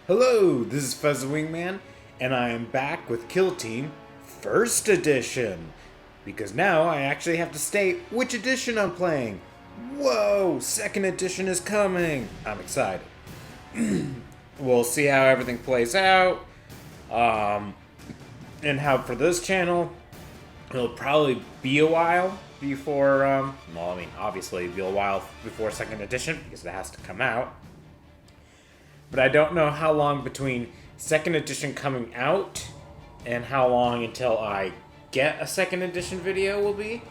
Hello, this is Fuzz the Wingman, and I am back with Kill Team First Edition. Because now I actually have to state which edition I'm playing. Whoa, Second Edition is coming! I'm excited. We'll see how everything plays out. And how for this channel, it'll probably be a while before, obviously it'll be a while before Second Edition because it has to come out. But I don't know how long between second edition coming out and how long until I get a second edition video will be.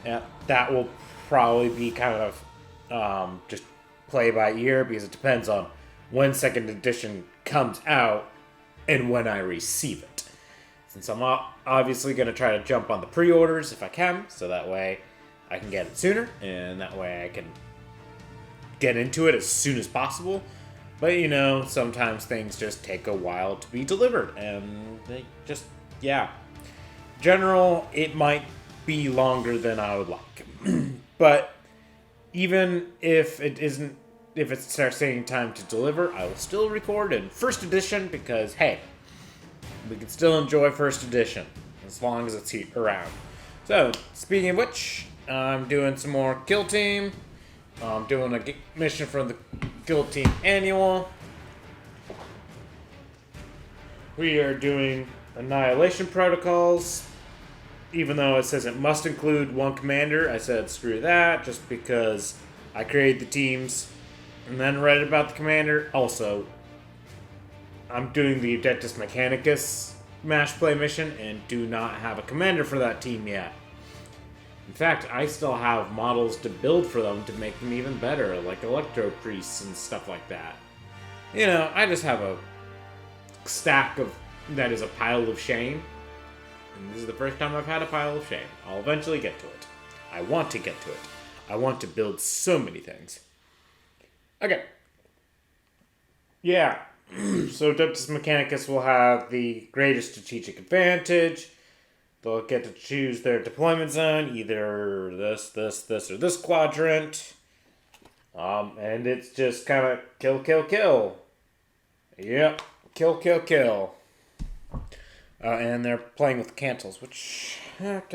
That will probably be kind of just play by ear because it depends on when second edition comes out and when I receive it. Since I'm obviously going to try to jump on the pre-orders if I can, so that way I can get it sooner and that way I can get into it as soon as possible. But, you know, sometimes things just take a while to be delivered, and they just, yeah. General, it might be longer than I would like. But even if if it starts taking time to deliver, I will still record in First Edition because, hey, we can still enjoy First Edition as long as it's around. So, speaking of which, I'm doing some more Kill Team. I'm doing a mission from the Guild Team Annual. We are doing Annihilation Protocols. Even though it says it must include one commander, I said screw that, just because I created the teams and then read about the commander. Also, I'm doing the Adeptus Mechanicus match play mission and do not have a commander for that team yet. In fact, I still have models to build for them to make them even better, like Electro Priests and stuff like that. You know, I just have a stack of that is a pile of shame. And this is the first time I've had a pile of shame. I'll eventually get to it. I want to get to it. I want to build so many things. Okay. Yeah. So Adeptus Mechanicus will have the greatest strategic advantage. They'll get to choose their deployment zone, either this, or this quadrant. And it's just kind of kill, kill, kill. Yep, kill, kill, kill. And they're playing with cancels, which... Let's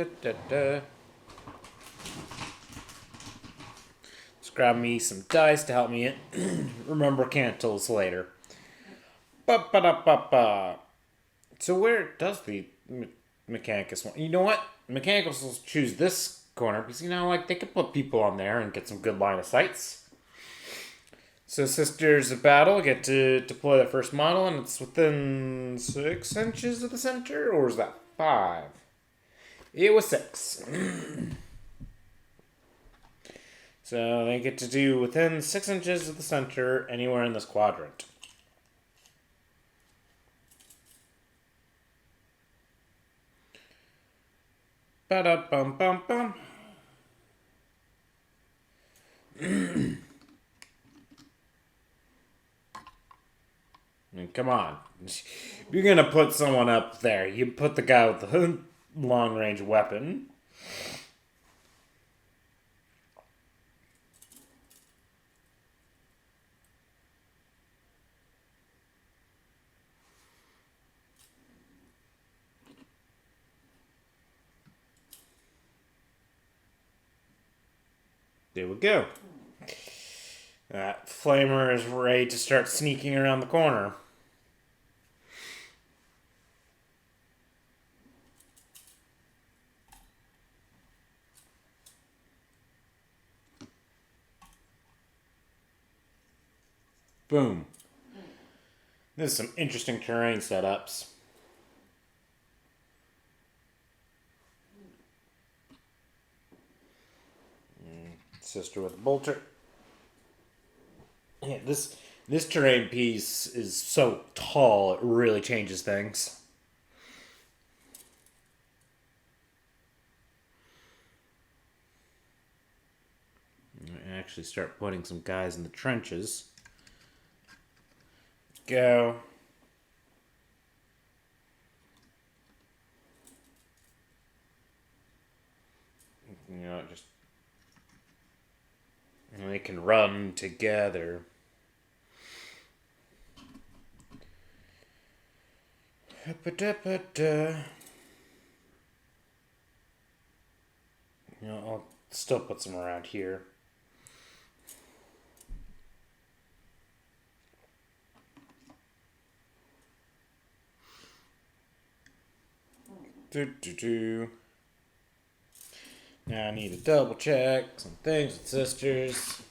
grab me some dice to help me remember cancels later. Ba-ba-da-ba-ba. So where does the Mechanicus one? You know what? Mechanicus will choose this corner because, you know, like, they could put people on there and get some good line of sights. So Sisters of Battle get to deploy their first model, and it's within 6 inches of the center, or is that 5? It was 6. So they get to do within 6 inches of the center anywhere in this quadrant. Ba-da-bum-bum-bum. I mean, come on. If you're going to put someone up there, you put the guy with the long-range weapon. There we go. That flamer is ready to start sneaking around the corner. Boom. This is some interesting terrain setups. Sister with a bolter. Yeah, this terrain piece is so tall, it really changes things. I actually start putting some guys in the trenches. Go. You know, just... And they can run together. You know, I'll still put some around here. Now I need to double check some things with sisters.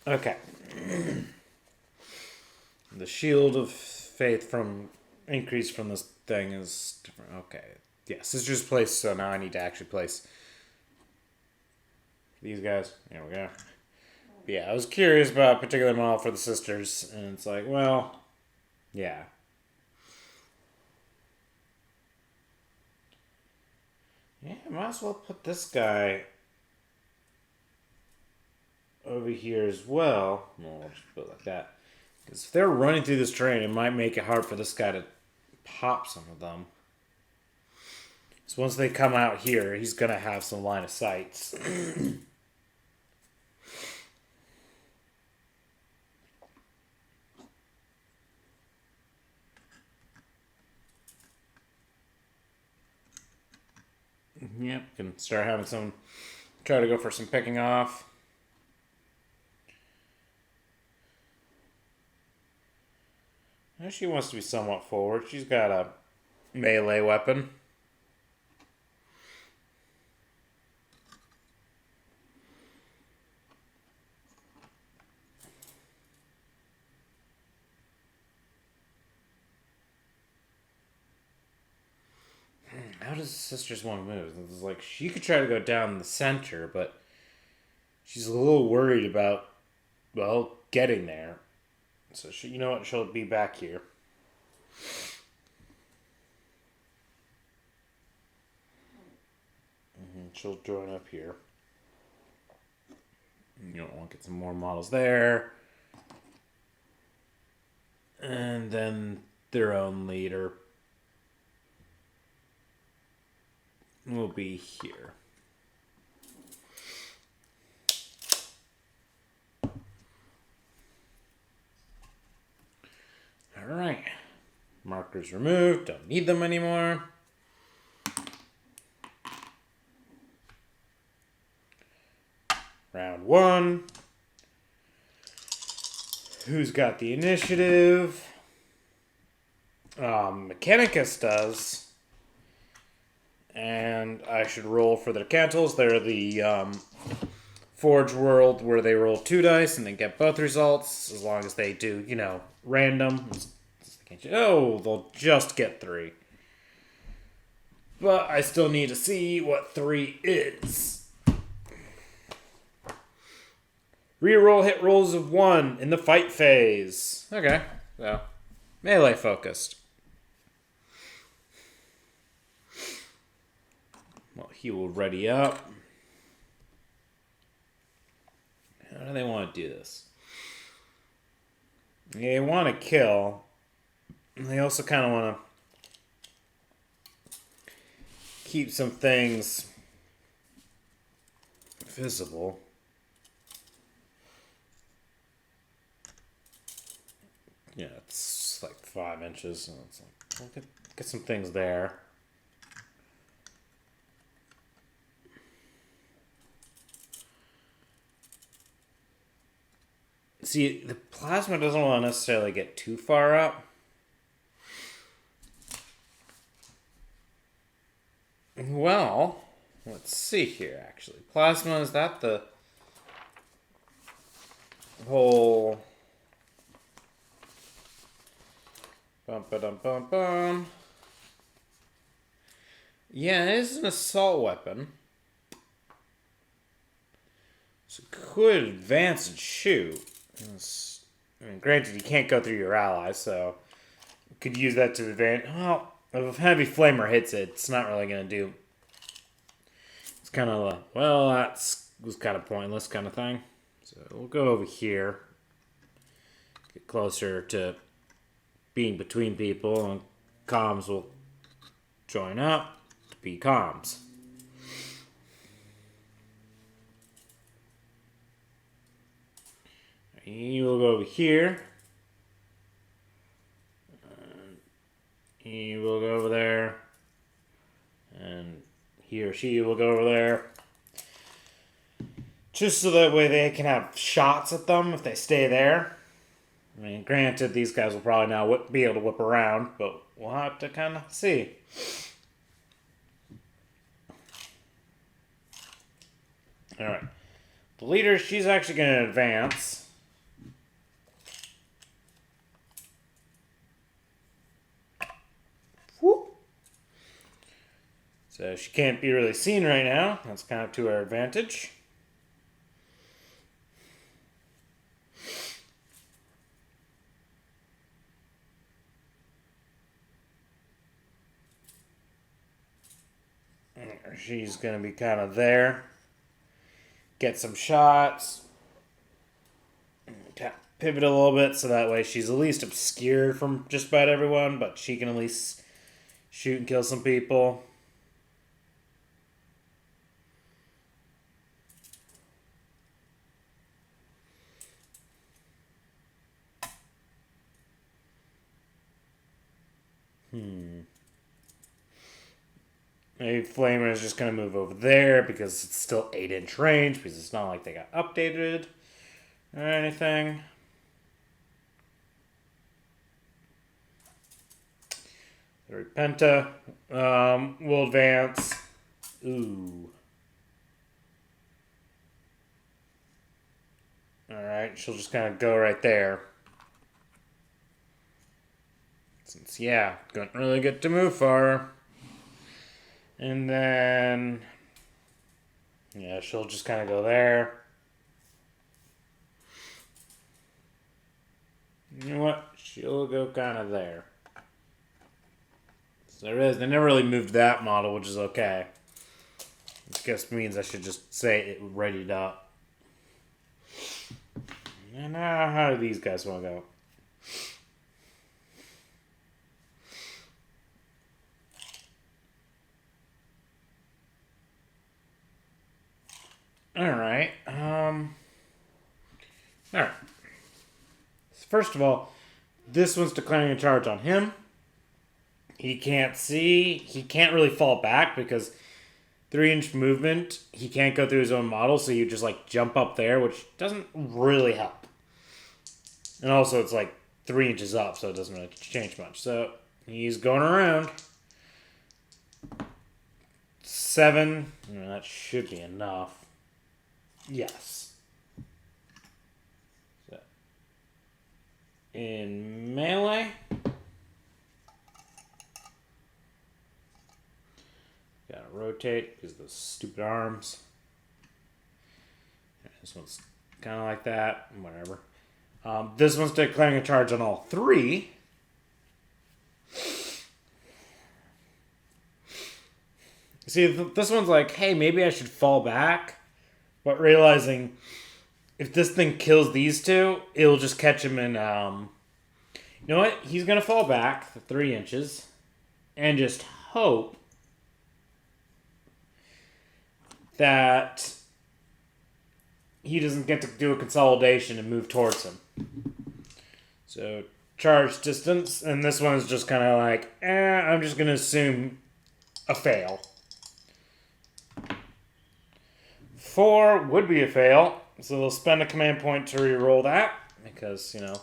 Okay. The shield of faith from increase from this thing is different. Okay. Yeah, sisters place, so now I need to actually place these guys. There we go. But yeah, I was curious about a particular model for the sisters, and it's like, well, yeah. Yeah, might as well put this guy over here as well. Well, I'll just put it like that. Because if they're running through this terrain, it might make it hard for this guy to pop some of them. So once they come out here, he's going to have some line of sights. Yep, can start having some, try to go for some picking off. Now she wants to be somewhat forward. She's got a melee weapon. How does the sisters want to move? It's like she could try to go down the center, but she's a little worried about, well, getting there. So she, you know what? She'll be back here. She'll join up here. You don't want to get some more models there. And then their own leader will be here. Alright. Markers removed. Don't need them anymore. Round one. Who's got the initiative? Mechanicus does. And I should roll for their cantles. They're the Forge world where they roll 2 dice and they get both results. As long as they do, you know, random. Oh, they'll just get 3. But I still need to see what 3 is. Reroll hit rolls of 1 in the fight phase. Okay, so melee focused. Well, he will ready up. How do they want to do this? They want to kill. They also kind of want to keep some things visible. Yeah, it's like 5 inches. So it's like, we'll get some things there. See, the plasma doesn't want to necessarily get too far up. Well, let's see here, actually. Plasma, is that the whole... Bum. Yeah, it is an assault weapon. So it could advance and shoot. I mean, granted, you can't go through your allies, so you could use that to advance. Well, if a heavy flamer hits it, it's not really going to do it's kind of like, well, was kind of pointless kind of thing. So we'll go over here. Get closer to being between people, and comms will join up to be comms. He will go over here. He will go over there. And he or she will go over there. Just so that way they can have shots at them if they stay there. I mean, granted, these guys will probably now be able to whip around, but we'll have to kind of see. Alright. The leader, she's actually going to advance. Whoop. So she can't be really seen right now. That's kind of to her advantage. She's going to be kind of there. Get some shots. Pivot a little bit so that way she's at least obscured from just about everyone, but she can at least shoot and kill some people. Maybe Flamer is just going to move over there because it's still 8-inch range, because it's not like they got updated or anything. The Repentia will advance. Ooh. Alright, she'll just kind of go right there. Since, yeah, couldn't really get to move far. And then, yeah, she'll just kind of go there. You know what? She'll go kind of there. So there is. They never really moved that model, which is okay. Which I guess means I should just say it readied up. And now, how do these guys want to go? Alright. Alright. First of all, this one's declaring a charge on him. He can't see. He can't really fall back because 3-inch movement, he can't go through his own model, so you just like jump up there, which doesn't really help. And also it's like 3 inches up, so it doesn't really change much. So he's going around. 7. That should be enough. Yes. So, in melee, gotta rotate because of those stupid arms. This one's kind of like that. Whatever. This one's declaring a charge on all 3. See, this one's like, hey, maybe I should fall back. But realizing if this thing kills these 2, it'll just catch him in, you know what? He's going to fall back the 3 inches and just hope that he doesn't get to do a consolidation and move towards him. So, charge distance, and this one is just kind of like, I'm just going to assume a fail. 4 would be a fail, so they'll spend a command point to re-roll that, because, you know.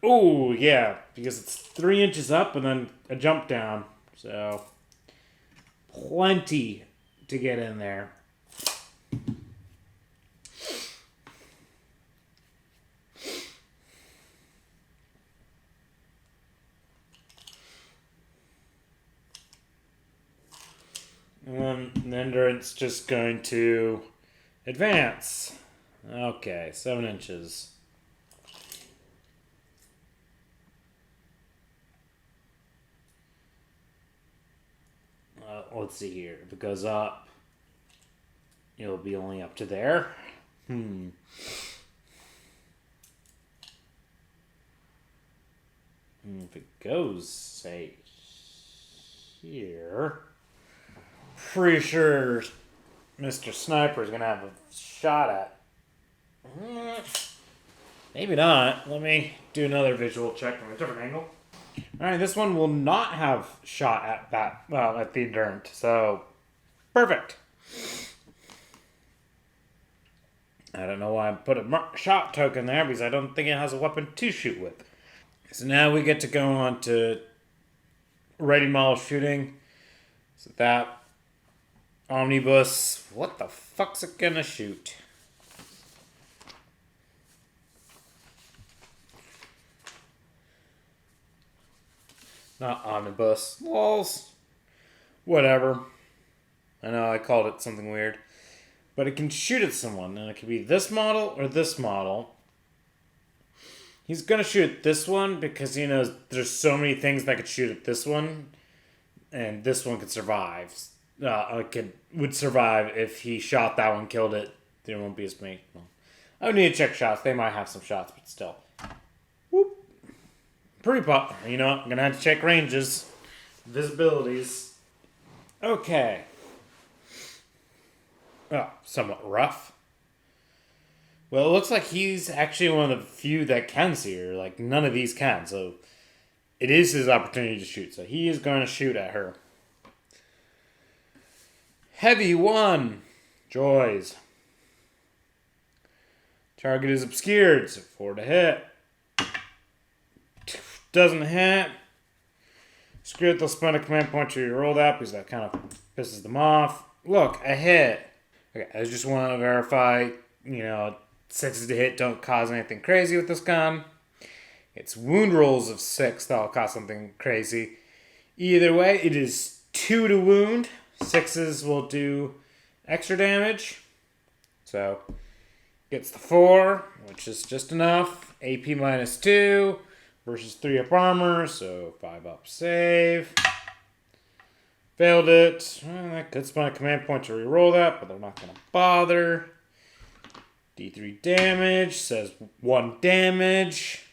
Ooh, yeah, because it's 3 inches up and then a jump down, so plenty to get in there. And then the Endurant's just going to advance. Okay, 7 inches. let's see here. If it goes up, it'll be only up to there. If it goes, say, here, pretty sure Mr. Sniper's gonna have a shot at. Maybe not. Let me do another visual check from a different angle. Alright, this one will not have shot at that, well, at the Endurant, so perfect. I don't know why I put a shot token there, because I don't think it has a weapon to shoot with. So now we get to go on to ready model shooting. So that omnibus, what the fuck's it gonna shoot? Not omnibus. Lols. Whatever. I know I called it something weird. But it can shoot at someone, and it can be this model or this model. He's going to shoot at this one because he knows there's so many things that could shoot at this one. And this one could survive. Would survive if he shot that one, killed it. There won't be as many. Well, I would need to check shots. They might have some shots, but still. Whoop. Pretty pop. You know what? I'm going to have to check ranges. Visibilities. Okay. Oh, somewhat rough. Well, it looks like he's actually one of the few that can see her. Like, none of these can, so it is his opportunity to shoot. So he is going to shoot at her. Heavy 1. Joys. Target is obscured, so 4 to hit. Doesn't hit. Screw it, they'll spend a command point to roll that because that kind of pisses them off. Look, a hit. Okay, I just want to verify, 6s to hit don't cause anything crazy with this gun. It's wound rolls of 6 that'll cause something crazy. Either way, it is 2 to wound. 6s will do extra damage. So, gets the 4, which is just enough. AP minus 2 versus 3 up armor, so 5 up save. Failed it. Well, that could spend a command point to reroll that, but they're not going to bother. D3 damage, says 1 damage.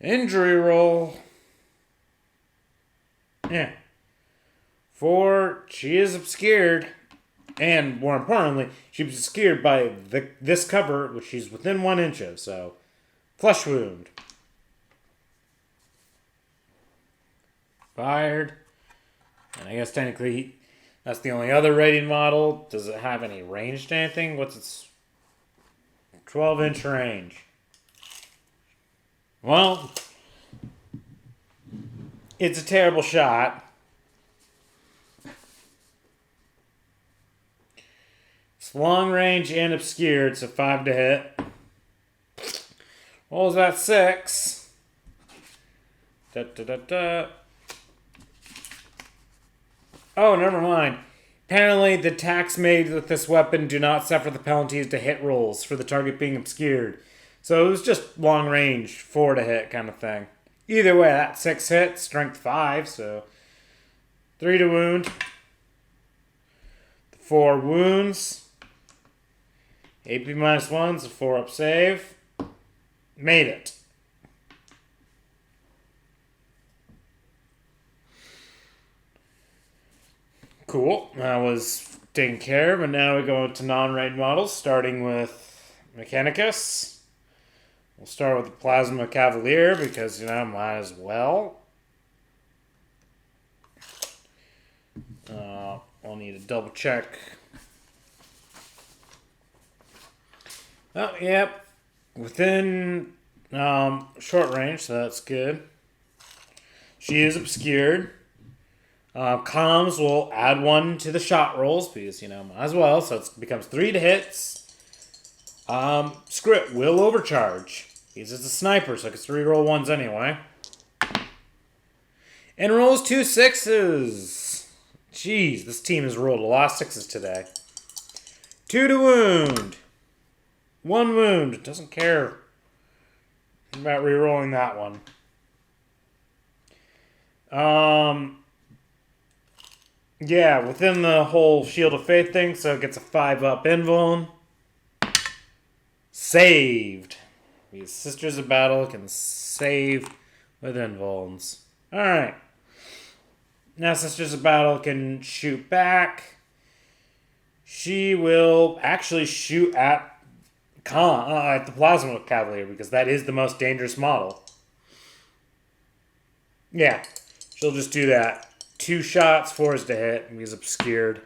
Injury roll. Yeah. 4, she is obscured. And more importantly, she was obscured by this cover, which she's within 1 inch of, so flesh wound. Fired. And I guess technically that's the only other rating model. Does it have any range to anything? What's its 12-inch range? Well, it's a terrible shot. It's long range and obscured, so 5 to hit. What was that? 6. Oh, never mind. Apparently, the attacks made with this weapon do not suffer the penalties to hit rolls for the target being obscured. So it was just long range, 4 to hit kind of thing. Either way, that 6 hit, strength 5, so 3 to wound. 4 wounds. AP minus 1, so 4 up save. Made it. Cool. That was taken care of, and now we go to non-raid models, starting with Mechanicus. We'll start with the Plasma Cavalier, because, might as well. I'll need to double check. Oh, yep. Within short range, so that's good. She is obscured. Comms will add 1 to the shot rolls because, might as well. So it becomes 3 to hits. Screw it, will overcharge. Because it's a sniper, so it gets to reroll 1s anyway. And rolls 2 6s. Jeez, this team has rolled a lot of 6s today. 2 to wound. 1 wound. Doesn't care about rerolling that one. Yeah, within the whole Shield of Faith thing, so it gets a 5-up invuln. Saved. These Sisters of Battle can save with invulns. Alright. Now Sisters of Battle can shoot back. She will actually shoot at the Plasma Cavalier, because that is the most dangerous model. Yeah, she'll just do that. 2 shots, 4s to hit, and he's obscured.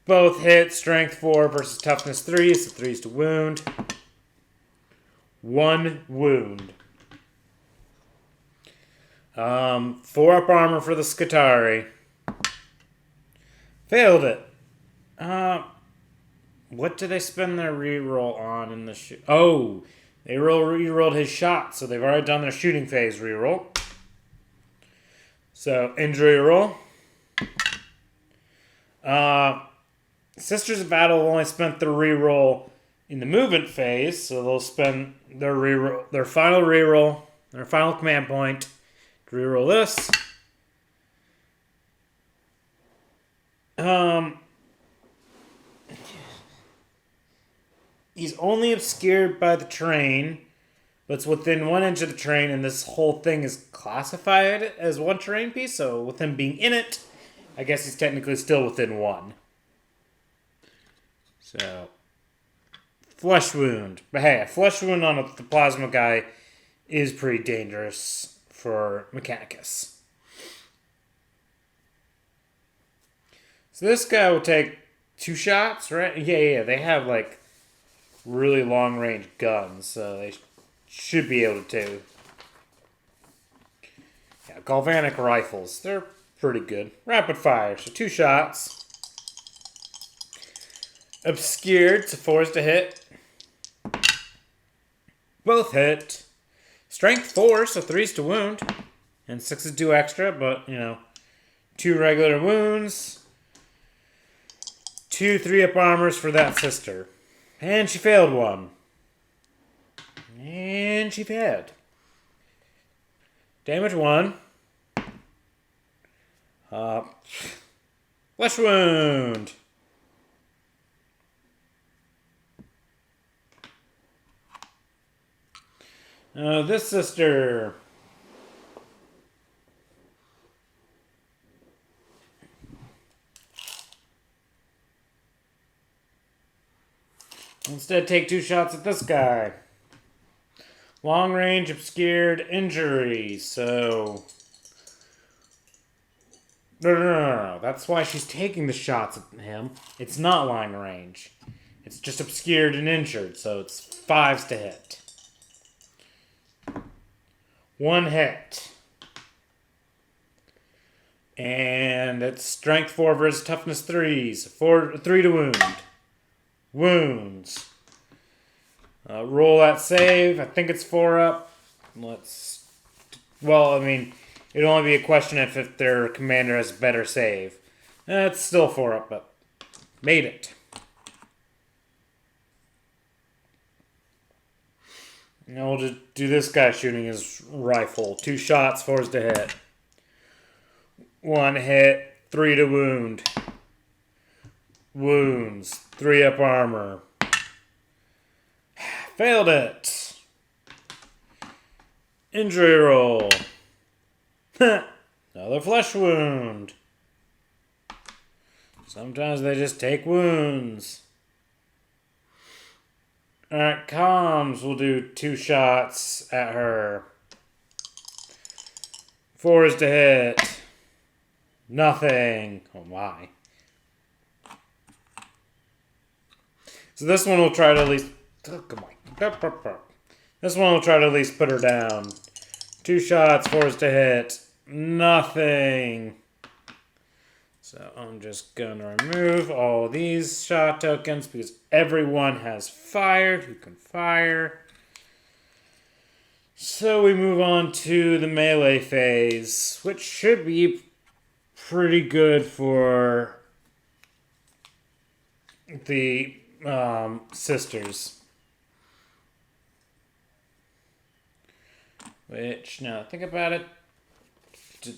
Both hit, strength 4 versus toughness 3, so 3s to wound. 1 wound. 4-up armor for the Skitari. Failed it. What did they spend their reroll on in the shoot? Oh, they rerolled his shot, so they've already done their shooting phase reroll. So, injury roll. Sisters of Battle only spent their reroll in the movement phase, so they'll spend their final reroll, their final command point to reroll this. He's only obscured by the terrain, but it's within 1 inch of the terrain, and this whole thing is classified as 1 terrain piece, so with him being in it, I guess he's technically still within 1. So, flesh wound. But hey, a flesh wound on the plasma guy is pretty dangerous for Mechanicus. So this guy will take 2 shots, right? Yeah, they have like really long range guns, so they should be able to. Yeah, galvanic rifles, they're pretty good. Rapid fire, so 2 shots. Obscured, so 4s to hit. Both hit. Strength 4, so 3s to wound. And 6s do extra, but, 2 regular wounds. 2 3-up armors for that sister. And she failed 1. And she failed. Damage 1. Flesh wound. This sister. Instead, take 2 shots at this guy. Long range, obscured, injury. So. No. That's why she's taking the shots at him. It's not long range. It's just obscured and injured, so it's 5s to hit. 1 hit. And it's strength 4 versus toughness 3s. 3 to wound. Wounds. Roll that save. I think it's 4-up. It'd only be a question if their commander has a better save. It's still 4-up, but made it. Now we'll just do this guy shooting his rifle. 2 shots, 4s to hit. 1 hit, 3 to wound. Wounds, 3-up armor. Failed it. Injury roll. Another flesh wound. Sometimes they just take wounds. Alright, comms will do 2 shots at her. 4s to hit. Nothing. Oh my. So this one will try to at least... Oh, come on. This one will try to at least put her down. 2 shots, 4s to hit. Nothing. So I'm just going to remove all these shot tokens because everyone has fired who can fire. So we move on to the melee phase, which should be pretty good for the sisters. Which, now think about it,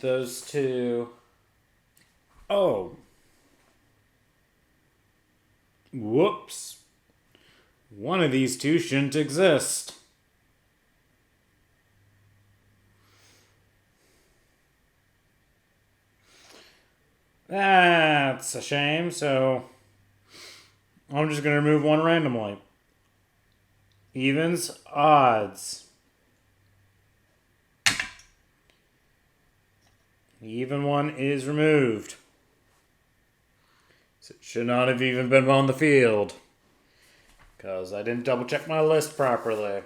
those two Oh. Whoops. One of these two shouldn't exist. That's a shame, so I'm just going to remove one randomly. Evens, odds. The even one is removed. So it should not have even been on the field. Because I didn't double check my list properly.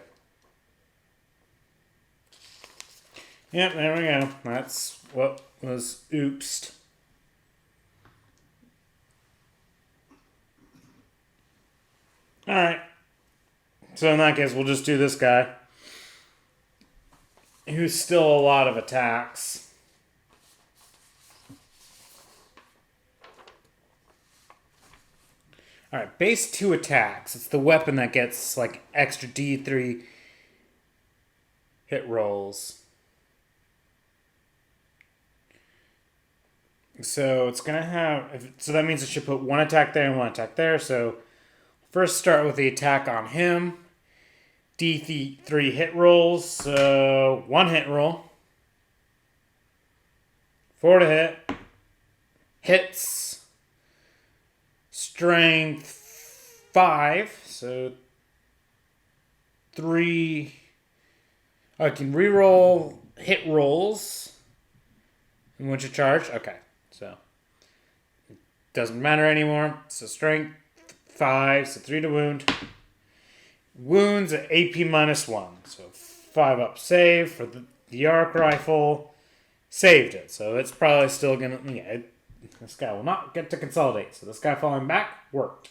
Yep, there we go. That's what was oopsed. Alright. So in that case, we'll just do this guy. Who's still a lot of attacks. Alright, base 2 attacks. It's the weapon that gets like extra D3 hit rolls. So it's going to have... So that means it should put one attack there and one attack there. So first start with the attack on him. D3 hit rolls. So one hit roll. 4 to hit. Hits. Strength 5. So 3... I can reroll hit rolls. And once you charge, okay. So it doesn't matter anymore. So strength 5, so 3 to wound. Wounds at AP -1. So 5 up save for the arc rifle. Saved it. So it's probably still gonna this guy will not get to consolidate. So this guy falling back worked.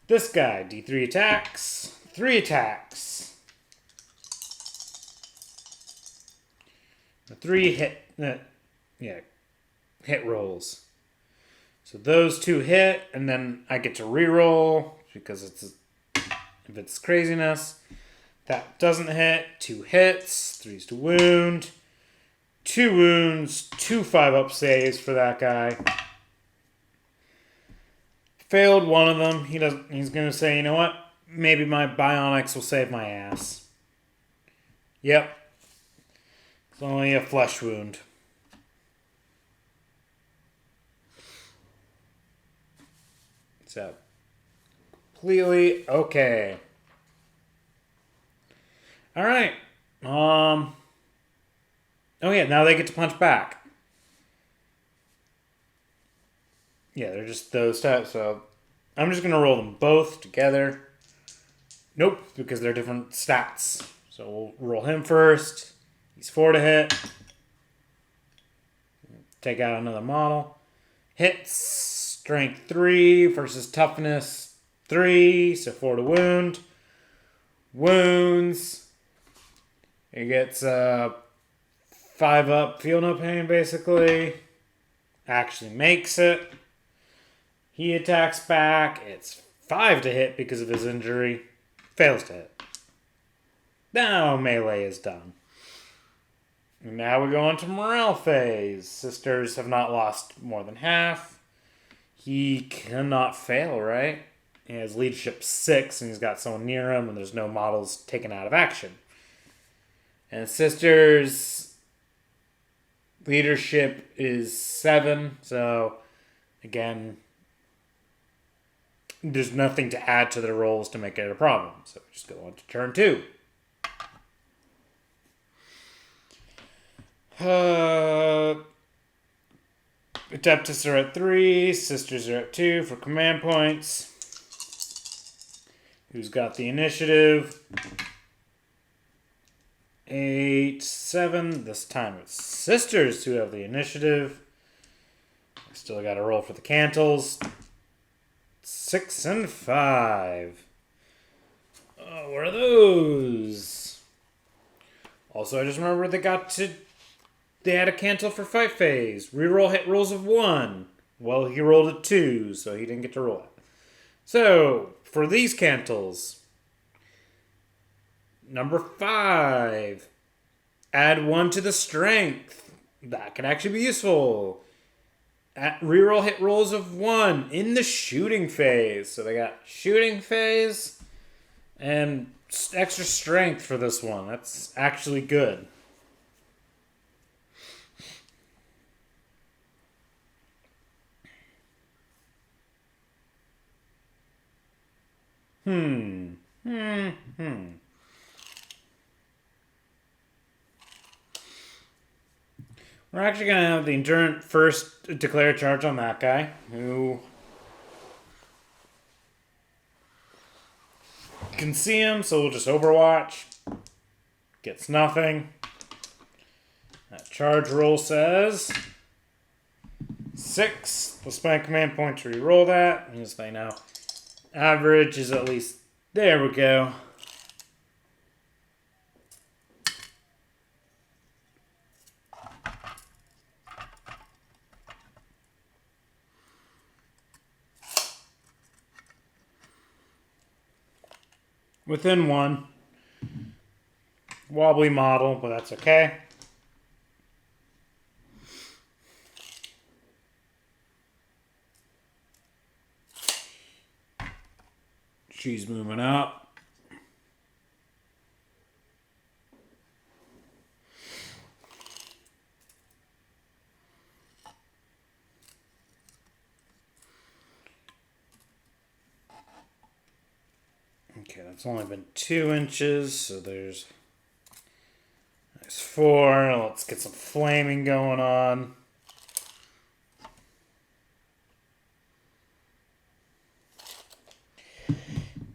This guy, D3 attacks. 3 attacks. 3 hit rolls. So those 2 hit, and then I get to reroll because if it's craziness. That doesn't hit. 2 hits. 3's to wound. 2 wounds. 2 5-up saves for that guy. Failed one of them. He's gonna say, you know what? Maybe my bionics will save my ass. Yep. It's only a flesh wound. So, completely okay. Alright. Oh yeah, now they get to punch back. Yeah, they're just those types, so I'm just gonna roll them both together. Nope, because they're different stats. So we'll roll him first. He's 4 to hit. Take out another model. Hits. Strength 3 versus toughness 3. So 4 to wound. Wounds. He gets 5 up. Feel no pain, basically. Actually makes it. He attacks back. It's 5 to hit because of his injury. Fails to hit. Now melee is done. Now we go on to morale phase. Sisters have not lost more than half. He cannot fail, right? He has leadership 6, and he's got someone near him, and there's no models taken out of action. And sisters' leadership is 7, so again, there's nothing to add to the rolls to make it a problem. So just go on to turn 2. Adeptus are at 3, sisters are at 2 for command points. Who's got the initiative? 8, 7. This time it's sisters who have the initiative. Still got to roll for the cantles. 6 and 5. Oh, what are those? Also, I just remember they had a cantle for fight phase. Reroll hit rolls of 1. Well, he rolled a 2, so he didn't get to roll it. So, for these cantles, number 5. Add 1 to the strength. That can actually be useful. at reroll hit rolls of 1 in the shooting phase. So they got shooting phase and extra strength for this one. That's actually good. We're actually going to have the Endurant first declare a charge on that guy, who can see him, so we'll just Overwatch. Gets nothing. That charge roll says 6. We'll spend a command point to reroll that. And just say now, average is at least, there we go. Within 1. Wobbly model, but that's okay. She's moving up. Okay, that's only been 2 inches, so there's 4. Let's get some flaming going on.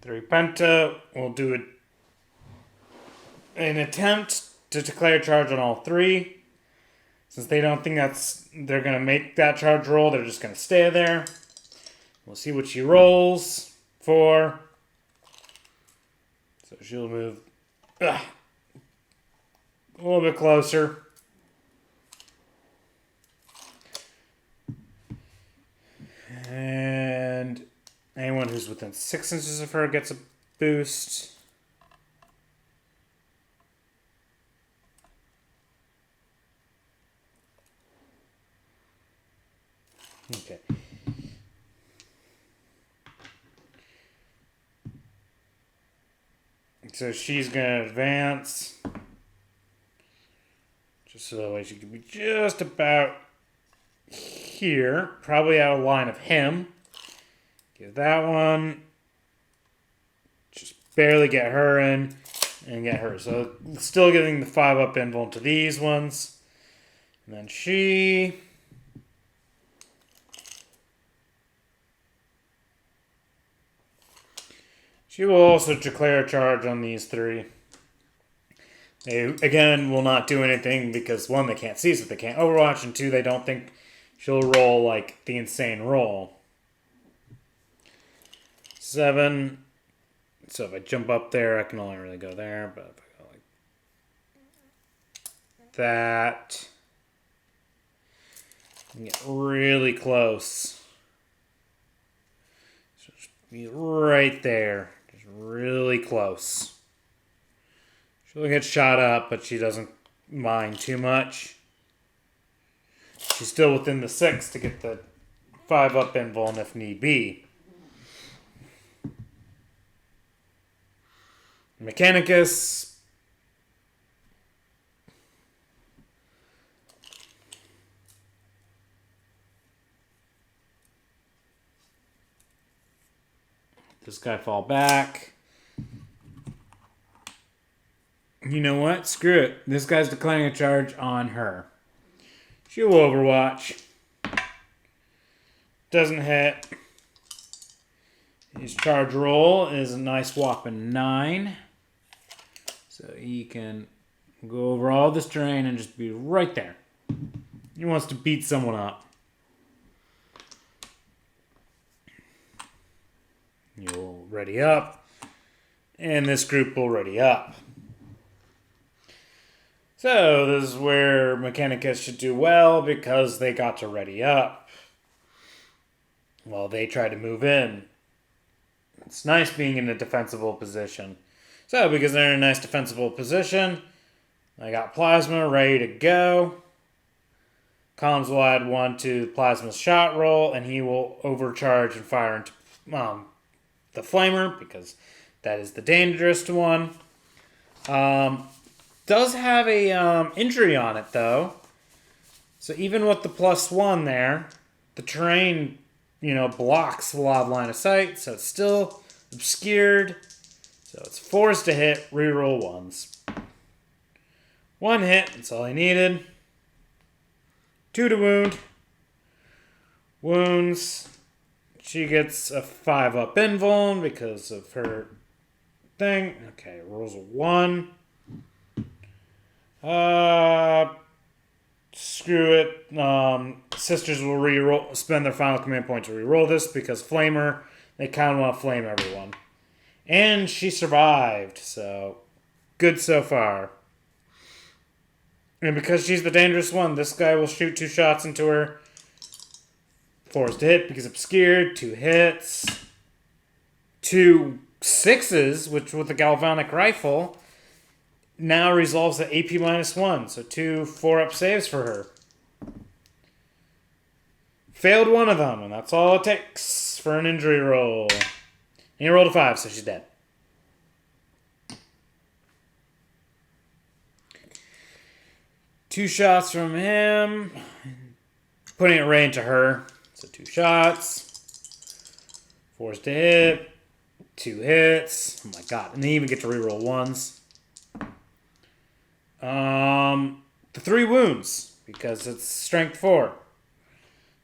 The Repentia will do an attempt to declare charge on all 3. Since they don't think they're going to make that charge roll, they're just going to stay there. We'll see what she rolls for. So she'll move a little bit closer. And anyone who's within 6 inches of her gets a boost. Okay. So she's going to advance. Just so that way she can be just about here. Probably out of line of him. Give that one. Just barely get her in. And get her. So still getting the 5-up invuln to these ones. And then she will also declare a charge on these 3. They, again, will not do anything because, 1, they can't see, so they can't Overwatch, and 2, they don't think she'll roll, like, the insane roll. 7. So if I jump up there, I can only really go there, but if I go like that, I can get really close. So just be right there. Really close. She'll get shot up, but she doesn't mind too much. She's still within the 6 to get the 5-up invuln if need be. Mechanicus. This guy fall back. You know what? Screw it. This guy's declaring a charge on her. She will Overwatch. Doesn't hit. His charge roll is a nice whopping 9. So he can go over all this terrain and just be right there. He wants to beat someone up. You'll ready up. And this group will ready up. So this is where Mechanicus should do well because they got to ready up. While they try to move in. It's nice being in a defensible position. So because they're in a nice defensible position, I got Plasma ready to go. Comms will add 1 to Plasma's shot roll, and he will overcharge and fire into the Flamer, because that is the dangerous one. Does have a injury on it, though. So even with the +1 there, the terrain, blocks a lot of line of sight, so it's still obscured. So it's forced to hit, reroll 1s. 1 hit, that's all I needed. 2 to wound. Wounds. She gets a 5-up invuln because of her thing. Okay, rolls a 1. Screw it. Sisters will spend their final command point to reroll this because Flamer, they kind of want to flame everyone. And she survived, so good so far. And because she's the dangerous one, this guy will shoot 2 shots into her. Forced to hit because obscured. 2 hits. 2 6s, which with the galvanic rifle now resolves the AP -1. So 2 4-up saves for her. Failed one of them, and that's all it takes for an injury roll. And he rolled a 5, so she's dead. Two shots from him. Putting it right into her. So 2 shots. Forced to hit. 2 hits. Oh my god. And they even get to reroll 1s. The 3 wounds. Because it's strength 4.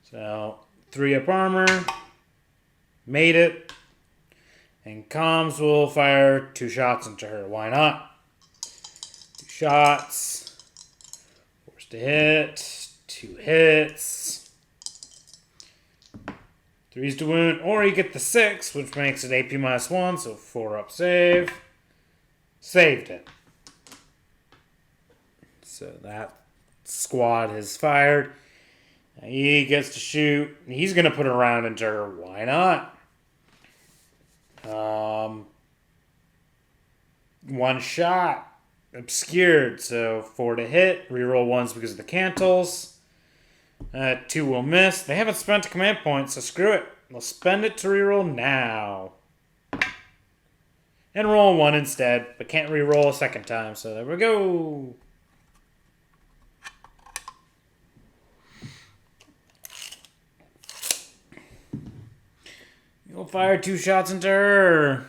So 3-up armor. Made it. And comms will fire 2 shots into her. Why not? 2 shots. Forced to hit. 2 hits. 3's to wound. Or you get the 6, which makes it AP -1. So 4-up save. Saved it. So that squad has fired. Now he gets to shoot. He's going to put a round into her. Why not? 1 shot. Obscured. So 4 to hit. Reroll 1s because of the cantles. 2 will miss. They haven't spent a command point, so screw it. They'll spend it to reroll now. And roll 1 instead, but can't reroll a second time, so there we go. You'll fire 2 shots into her.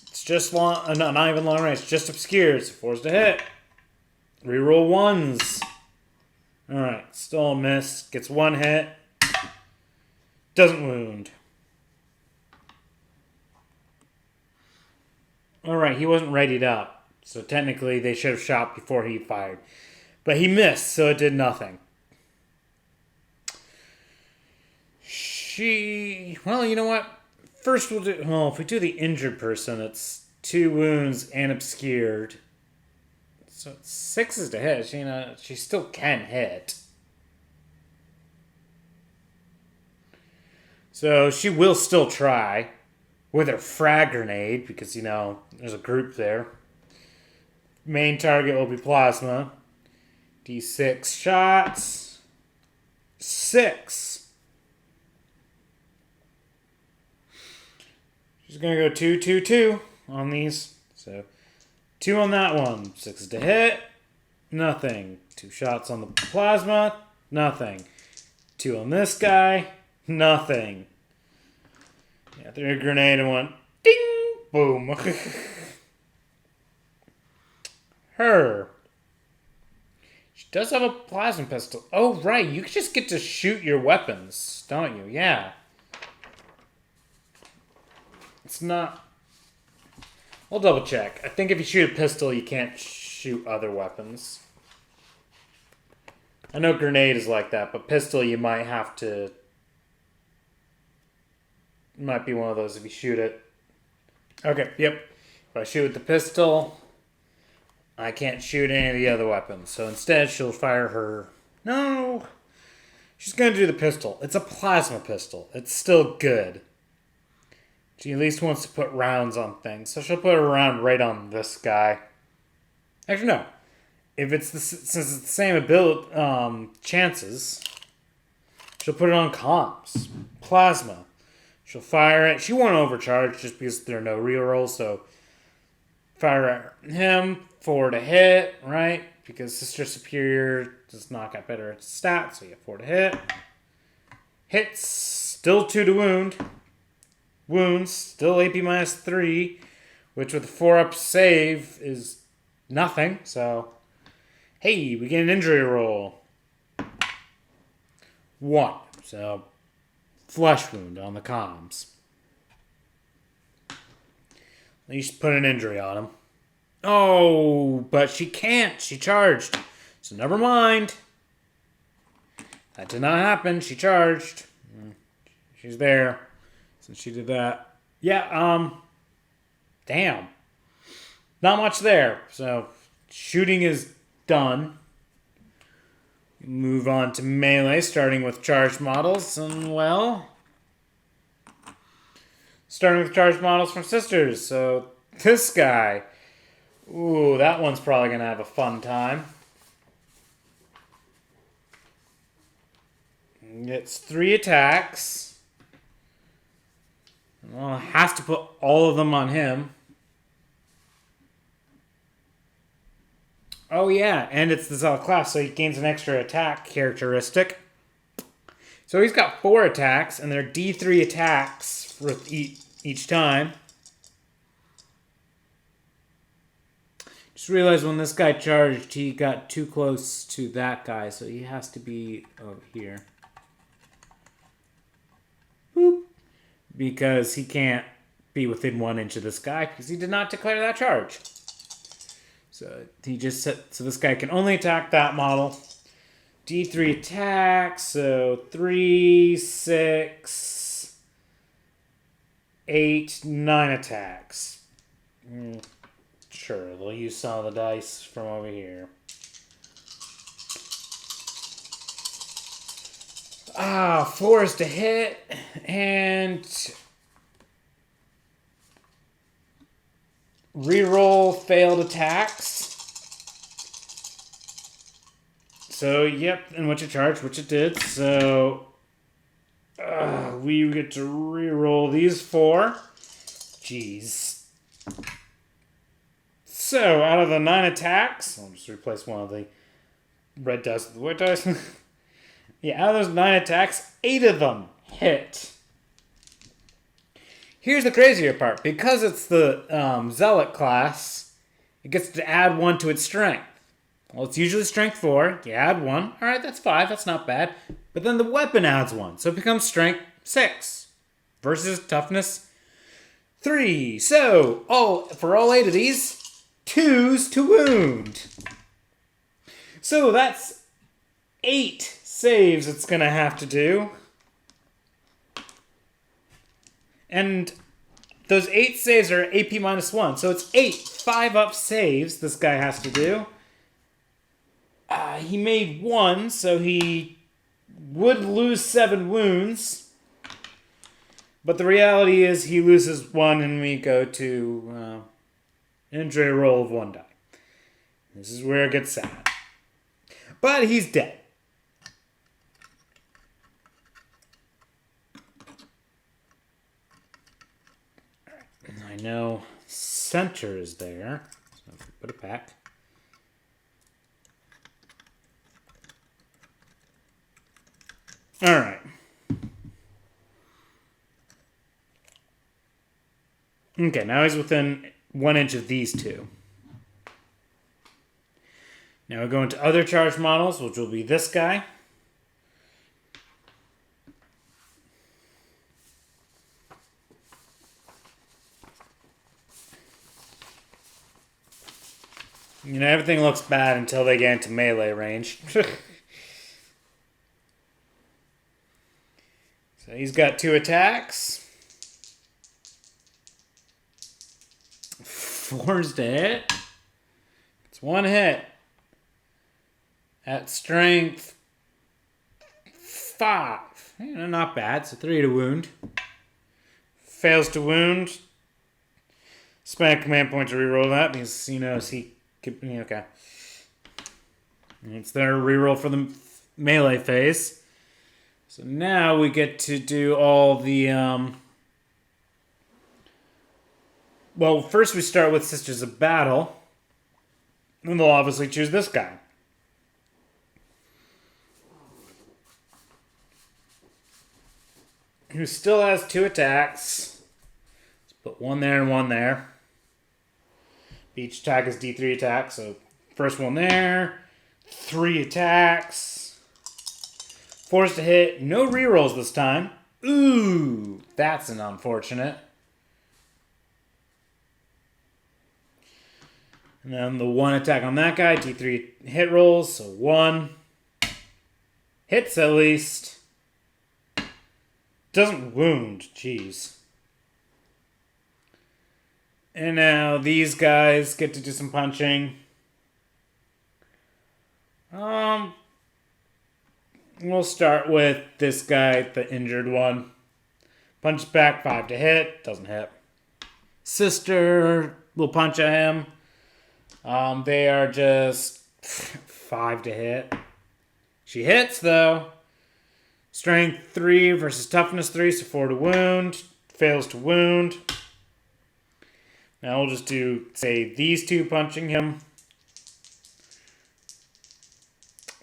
It's just long, not even long range, just obscured, so 4's to hit. Reroll 1s. Alright, still a miss. Gets 1 hit. Doesn't wound. Alright, he wasn't readied up. So technically they should have shot before he fired. But he missed, so it did nothing. Well, you know what? First we'll do... Well, if we do the injured person, it's 2 wounds and obscured. So 6 is to hit. She still can hit. So she will still try with her frag grenade because, there's a group there. Main target will be plasma. D6 shots. 6. She's going to go 2, 2, 2 on these. So 2 on that one. 6 is to hit. Nothing. 2 shots on the plasma. Nothing. 2 on this guy. Nothing. Yeah, threw a grenade and went ding! Boom. Her. She does have a plasma pistol. Oh, right. You just get to shoot your weapons, don't you? Yeah. It's not... I'll double check. I think if you shoot a pistol, you can't shoot other weapons. I know grenade is like that, but pistol you might have to... It might be one of those if you shoot it. Okay, yep. If I shoot with the pistol, I can't shoot any of the other weapons. So instead, she'll fire her... No! She's going to do the pistol. It's a plasma pistol. It's still good. She at least wants to put rounds on things. So she'll put a round right on this guy. Actually, no. if it's since it's the same ability chances, she'll put it on comms, plasma. She'll fire it. She won't overcharge just because there are no rerolls. So fire at him, 4 to hit, right? Because Sister Superior does not get better at stats, so you have 4 to hit. Hits, still 2 to wound. Wounds, still AP minus 3, which with a 4-up save is nothing. So, hey, we get an injury roll. 1. So, flesh wound on the comms. At least put an injury on him. Oh, but she can't. She charged. So never mind. That did not happen. She charged. She's there. Since she did that. Yeah, damn. Not much there. So, shooting is done. Move on to melee, starting with charged models. And, well, starting with charged models from Sisters. So, this guy. Ooh, that one's probably going to have a fun time. Gets 3 attacks. Well, has to put all of them on him. Oh yeah, and it's the Zealot class, so he gains an extra attack characteristic. So he's got 4 attacks, and they're D3 attacks for each time. Just realized when this guy charged, he got too close to that guy, so he has to be over here. Boop. Because he can't be within 1 inch of this guy, because he did not declare that charge. So he just said, so this guy can only attack that model. D3 attacks, so 3, 6, 8, 9 attacks. Sure, they'll use some of the dice from over here. 4 is to hit, and reroll failed attacks. So, yep, and which it charged, which it did. So, we get to reroll these 4. Jeez. So, out of the 9 attacks, I'll just replace one of the red dice with the white dice. Yeah, out of those 9 attacks, 8 of them hit. Here's the crazier part. Because it's the Zealot class, it gets to add 1 to its strength. Well, it's usually strength 4. You add 1. Alright, that's 5. That's not bad. But then the weapon adds 1. So it becomes strength 6. Versus toughness 3. So, for all 8 of these, 2s to wound. So that's 8 saves it's going to have to do. And those 8 saves are AP minus 1. So it's 8 5-up saves this guy has to do. He made 1, so he would lose 7 wounds. But the reality is he loses 1 and we go to injury roll of 1 die. This is where it gets sad. But he's dead. I know center is there, so put it back. All right. Okay, now he's within 1 inch of these 2. Now we go into other charged models, which will be this guy. You know, everything looks bad until they get into melee range. So he's got 2 attacks. 4's to hit. It's 1 hit. At strength 5. Not bad. So 3 to wound. Fails to wound. Spend a command point to reroll that because he knows he could. Okay. It's their reroll for the melee phase. So now we get to do all the... Well, first we start with Sisters of Battle. And they'll obviously choose this guy. Who still has 2 attacks. Let's put 1 there and 1 there. Each attack is D3 attack, so first one there. 3 attacks. Forced to hit. No rerolls this time. Ooh, that's an unfortunate. And then the 1 attack on that guy, D3 hit rolls, so 1. Hits at least. Doesn't wound, jeez. And now these guys get to do some punching. We'll start with this guy, the injured one. Punch back, 5 to hit, doesn't hit. Sister will punch at him. They are just 5 to hit. She hits though. Strength 3 versus toughness 3, so 4 to wound. Fails to wound. Now we'll just do, say, these 2 punching him.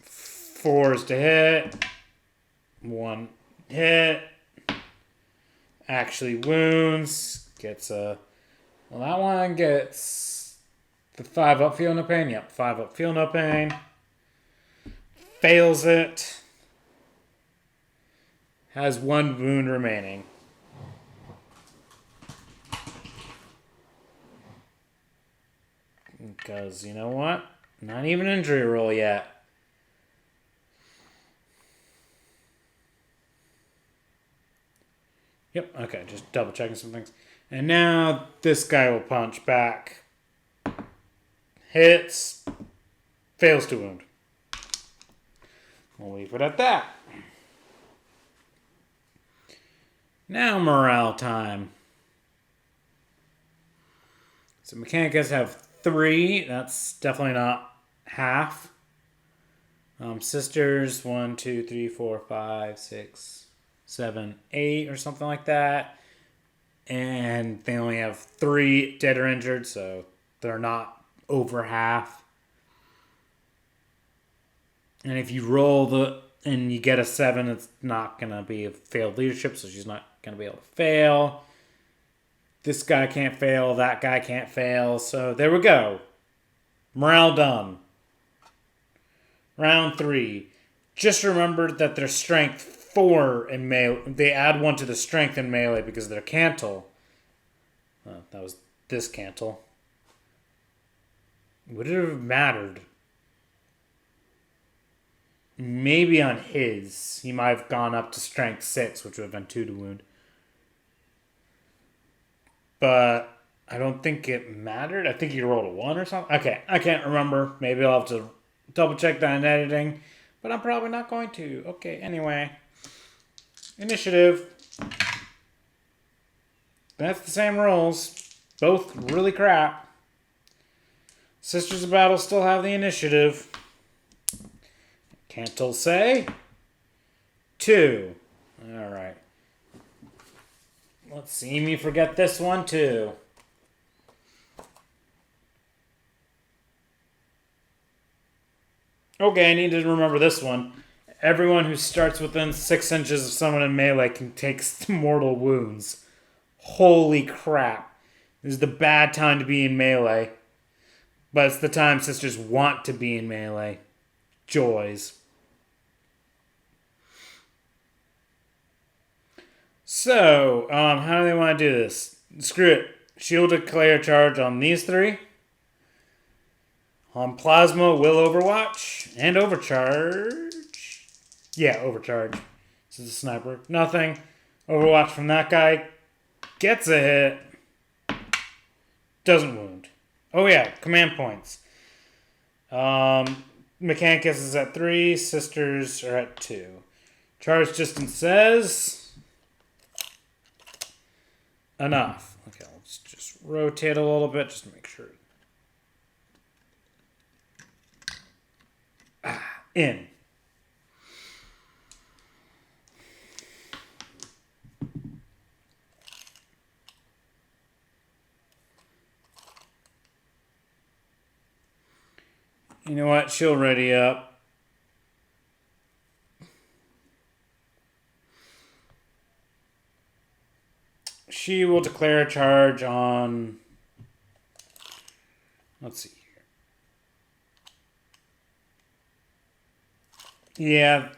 4s to hit. 1 hit. Actually wounds. Gets a... Well, that one gets the 5 up, feel no pain. Yep, 5 up, feel no pain. Fails it. Has 1 wound remaining. Because, you know what? Not even an injury roll yet. Yep, okay, just double checking some things. And now this guy will punch back. Hits. Fails to wound. We'll leave it at that. Now morale time. So Mechanicus have 3. That's definitely not half. Sisters, 1, 2, 3, 4, 5, 6, 7, 8 or something like that. And they only have 3 dead or injured, so they're not over half. And if you roll and you get a 7, it's not going to be a failed leadership, so she's not going to be able to fail. This guy can't fail, that guy can't fail, so there we go. Morale done. Round 3. Just remember that their strength 4 in melee, they add 1 to the strength in melee because they're cantle. That was this cantle. Would it have mattered? Maybe on his. He might have gone up to strength 6, which would have been 2 to wound. But I don't think it mattered. I think he rolled a 1 or something. Okay, I can't remember. Maybe I'll have to double check that in editing. But I'm probably not going to. Okay, anyway. Initiative. That's the same rolls. Both really crap. Sisters of Battle still have the initiative. Can't say 2. Alright. Let's see me forget this one too. Okay, I need to remember this one. Everyone who starts within 6 inches of someone in melee can take mortal wounds. Holy crap. This is the bad time to be in melee. But it's the time sisters want to be in melee. Joys. So, how do they want to do this? Screw it. Shield declare charge on these 3. On Plasma, will Overwatch. And Overcharge. Yeah, Overcharge. This is a sniper. Nothing. Overwatch from that guy. Gets a hit. Doesn't wound. Oh yeah, command points. Mechanicus is at 3. Sisters are at 2. Charge distance says... enough. Okay, let's just rotate a little bit just to make sure. In. You know what? She'll ready up. She will declare a charge on... Let's see here. Yeah.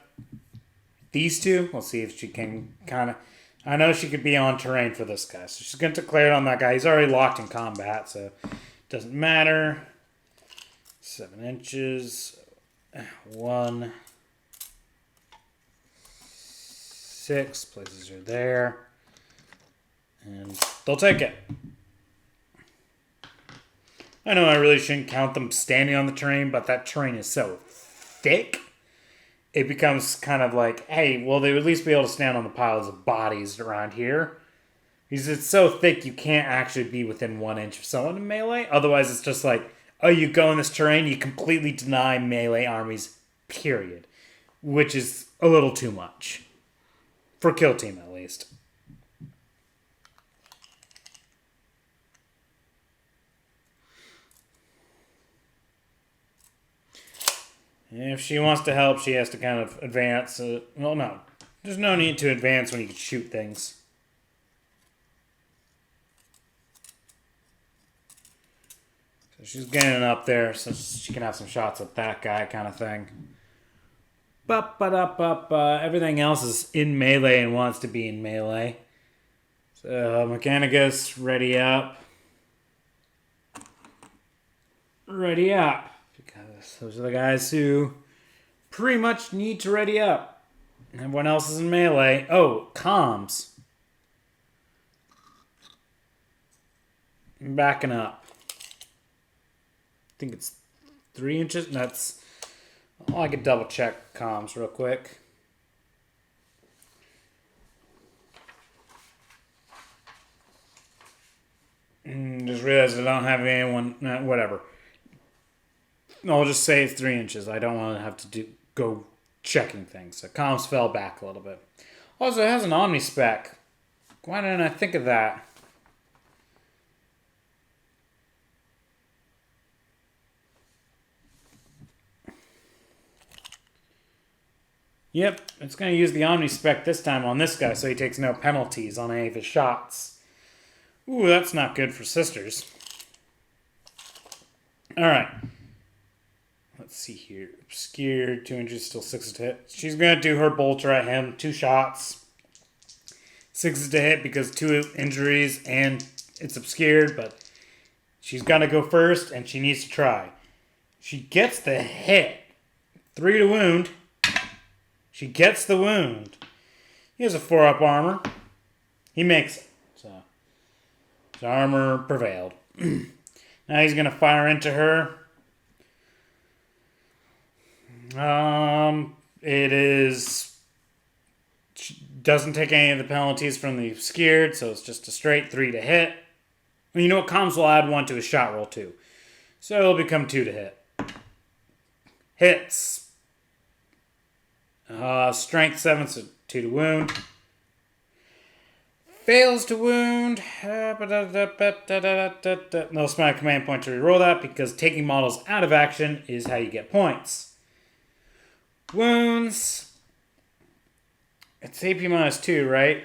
These two. We'll see if she can kind of... I know she could be on terrain for this guy. So she's going to declare it on that guy. He's already locked in combat, so it doesn't matter. 7 inches. 1. 6. Places her there. And they'll take it. I know I really shouldn't count them standing on the terrain, but that terrain is so thick. It becomes kind of like, hey, well, they would at least be able to stand on the piles of bodies around here. Because it's so thick, you can't actually be within 1 inch of someone in melee. Otherwise, it's just like, oh, you go in this terrain, you completely deny melee armies, period. Which is a little too much. For kill team, at least. If she wants to help, she has to kind of advance. Well, no. There's no need to advance when you can shoot things. So she's getting up there so she can have some shots at that guy kind of thing. Everything else is in melee and wants to be in melee. So Mechanicus, ready up. Ready up. Because those are the guys who pretty much need to ready up. Everyone else is in melee. Oh, comms. I'm backing up. I think it's 3 inches. That's... Oh, I could double check comms real quick. Just realized I don't have anyone... whatever. I'll just say it's 3 inches. I don't want to have to go checking things. So comms fell back a little bit. Also, it has an omnispec. Why didn't I think of that? Yep, it's going to use the omnispec this time on this guy so he takes no penalties on any of his shots. Ooh, that's not good for sisters. Alright. Let's see here. Obscured, 2 inches, still 6 to hit. She's going to do her bolter at him. 2 shots. 6 to hit because 2 injuries and it's obscured, but she's got to go first and she needs to try. She gets the hit. 3 to wound. She gets the wound. He has a 4-up armor. He makes it. So his armor prevailed. Now he's going to fire into her. It is... She doesn't take any of the penalties from the obscured, so it's just a straight 3 to hit. And you know what? Comms will add 1 to his shot roll too. So it'll become 2 to hit. Hits. Strength 7, so 2 to wound. Fails to wound. No spend a command point to reroll that because taking models out of action is how you get points. Wounds. It's AP -2, right?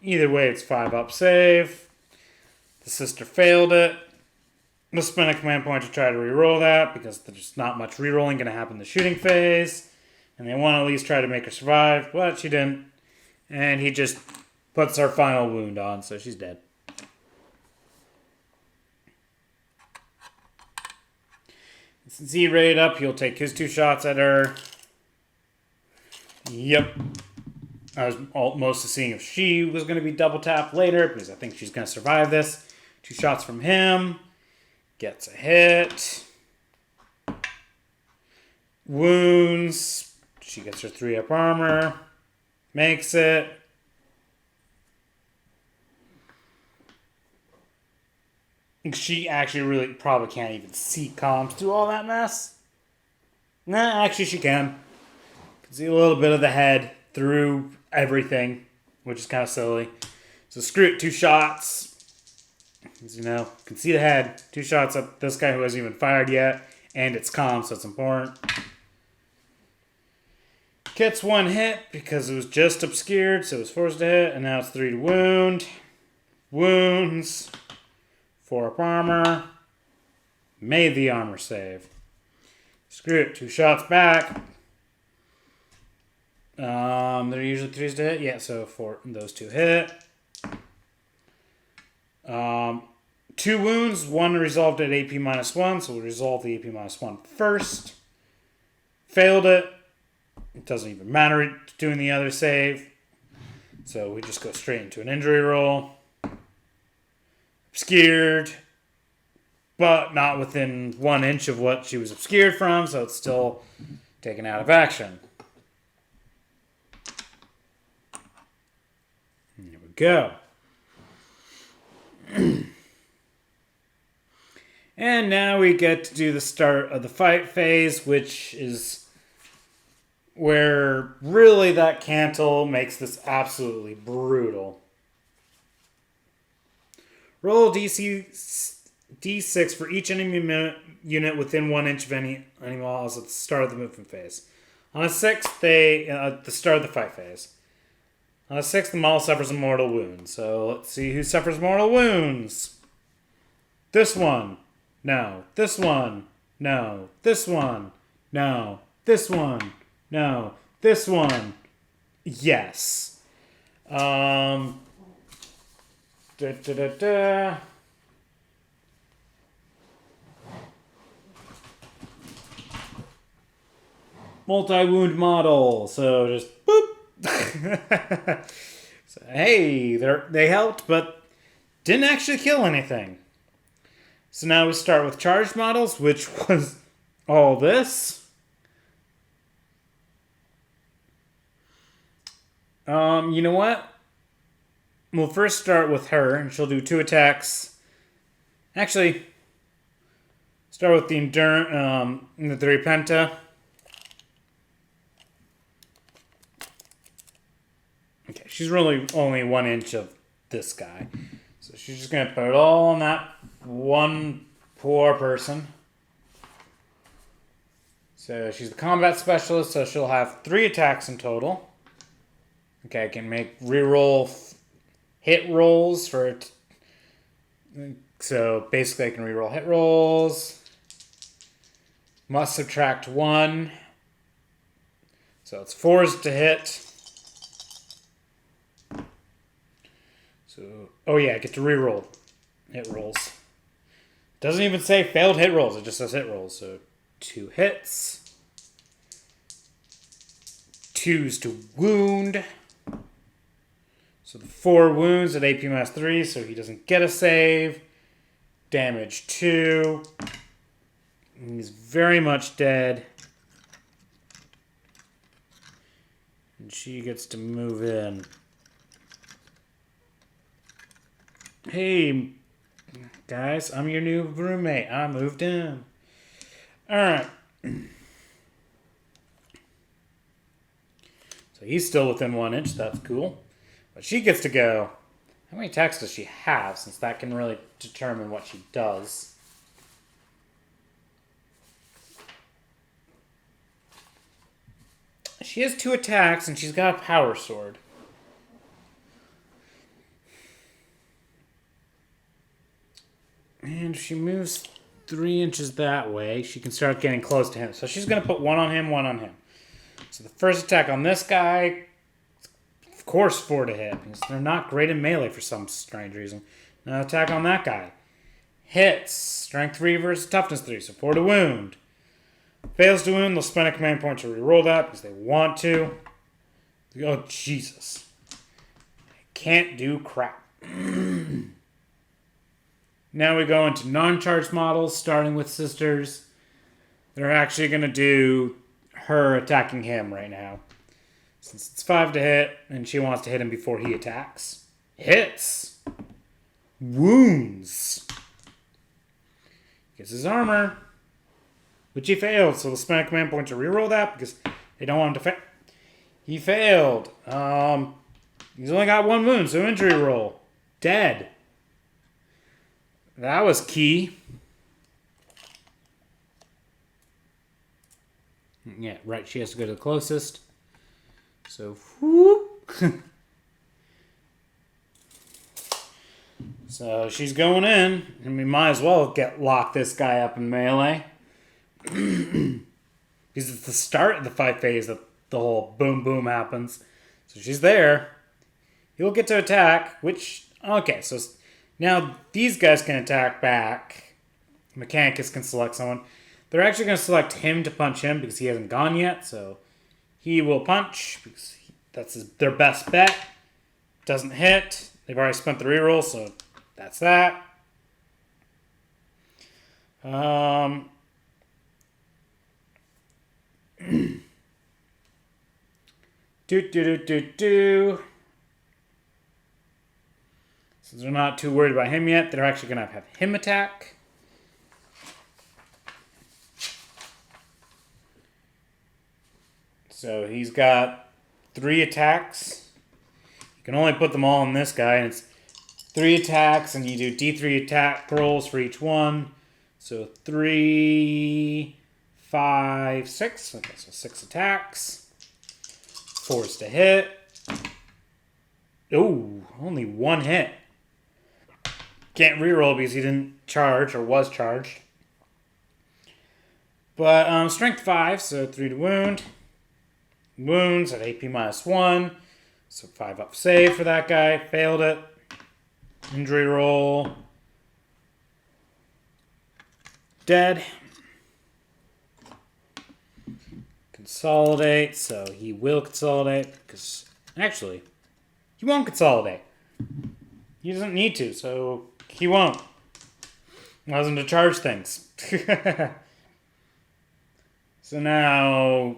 Either way, it's 5-up save. The sister failed it. We'll spend a command point to try to reroll that because there's not much rerolling going to happen in the shooting phase. And they want to at least try to make her survive, but she didn't. And he just puts her final wound on, so she's dead. Since he raided up, he'll take his 2 shots at her. Yep. I was mostly seeing if she was going to be double tapped later, because I think she's going to survive this. 2 shots from him. Gets a hit. Wounds. She gets her 3-up armor. Makes it. She actually really probably can't even see comms through all that mess. Nah, actually she can. You can see a little bit of the head through everything, which is kind of silly. So screw it, 2 shots. As you know, you can see the head. 2 shots at this guy who hasn't even fired yet. And it's calm, so it's important. Gets 1 hit because it was just obscured, so it was forced to hit. And now it's 3 to wound. Wounds. 4 up armor. Made the armor save. Screw it, 2 shots back. They're usually 3s to hit. Yeah, so 4, those 2 hit. 2 wounds, 1 resolved at AP -1, so we'll resolve the AP -1 first. Failed it. It doesn't even matter doing the other save. So we just go straight into an injury roll. Obscured, but not within 1 inch of what she was obscured from, so it's still taken out of action. Here we go. And now we get to do the start of the fight phase, which is where really that cantle makes this absolutely brutal. Roll D6 for each enemy unit within 1 inch of any animals at the start of the movement phase. On a 6th, at the start of the fight phase. On a 6th, the model suffers a mortal wound. So let's see who suffers mortal wounds. This one. No. This one. No. This one. No. This one. No. This one. Yes. Multi-wound model. So just boop. So, hey, they helped, but didn't actually kill anything. So now we start with charged models, which was all this. You know what? We'll first start with her, and she'll do 2 attacks. Actually, start with the Endurant, the Repentia. Okay, she's really only 1 inch of this guy. So she's just going to put it all on that one poor person. So she's the combat specialist, so she'll have 3 attacks in total. Okay, I can make reroll hit rolls for it. So basically I can reroll hit rolls. Must subtract 1. So it's 4s to hit. So, oh yeah, I get to reroll hit rolls. Doesn't even say failed hit rolls, it just says hit rolls. So 2 hits. 2s to wound. So the 4 wounds at AP -3, so he doesn't get a save. Damage 2. He's very much dead. And she gets to move in. Hey, guys, I'm your new roommate. I moved in. Alright. So he's still within 1 inch. That's cool. But she gets to go. How many attacks does she have? Since that can really determine what she does. She has 2 attacks, and she's got a power sword. And if she moves 3 inches that way, she can start getting close to him. So she's going to put 1 on him, 1 on him. So the first attack on this guy, of course 4 to hit, because they're not great in melee for some strange reason. Now attack on that guy. Hits. Strength 3 versus toughness 3, so 4 to wound. Fails to wound, they'll spend a command point to reroll that because they want to. Oh, Jesus. I can't do crap. Now we go into non-charged models, starting with sisters. They're actually going to do her attacking him right now. Since it's 5 to hit, and she wants to hit him before he attacks. Hits! Wounds! Gets his armor. which he failed. So the spend command point to reroll that because they don't want him to fail. He failed. He's only got 1 wound, so injury roll. Dead. That was key. Yeah, right. She has to go to the closest. So, whoop. So she's going in, and we might as well lock this guy up in melee. Because it's the start of the fight phase that the whole boom boom happens. So she's there. He'll get to attack, which... Okay, so now these guys can attack back. Mechanicus can select someone. They're actually going to select him to punch him because he hasn't gone yet. So he will punch because that's their best bet. Doesn't hit. They've already spent the reroll, so that's that. Since they're not too worried about him yet, they're actually going to have him attack. So he's got 3 attacks. You can only put them all on this guy, and it's 3 attacks, and you do D3 attack rolls for each one. So 3, 5, 6. Okay, so 6 attacks. 4's to hit. Oh, only 1 hit. Can't reroll because he didn't charge or was charged. But strength 5, so 3 to wound. Wounds at AP -1. So 5 up save for that guy. Failed it. Injury roll. Dead. Consolidate. So he will consolidate because actually he won't consolidate. He doesn't need to, so he won't. Allows him to charge things. So now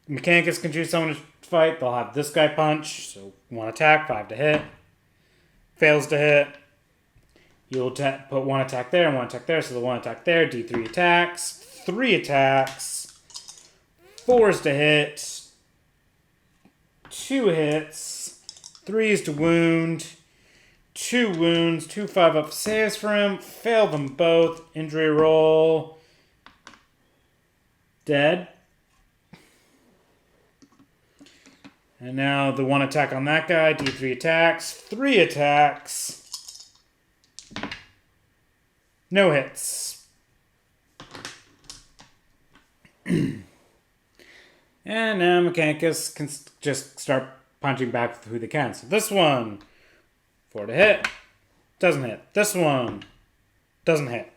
Mechanicus can choose someone to fight. They'll have this guy punch. So 1 attack, 5 to hit. Fails to hit. You'll put 1 attack there and 1 attack there. So the 1 attack there, D3 attacks. 3 attacks. 4's to hit. 2 hits. 3's to wound. 2 wounds. 2 5 up saves for him. Fail them both. Injury roll. Dead. And now the 1 attack on that guy. D3 attacks. 3 attacks. No hits. And now Mechanicus can just start punching back with who they can. So this one, 4 to hit. Doesn't hit. This one doesn't hit.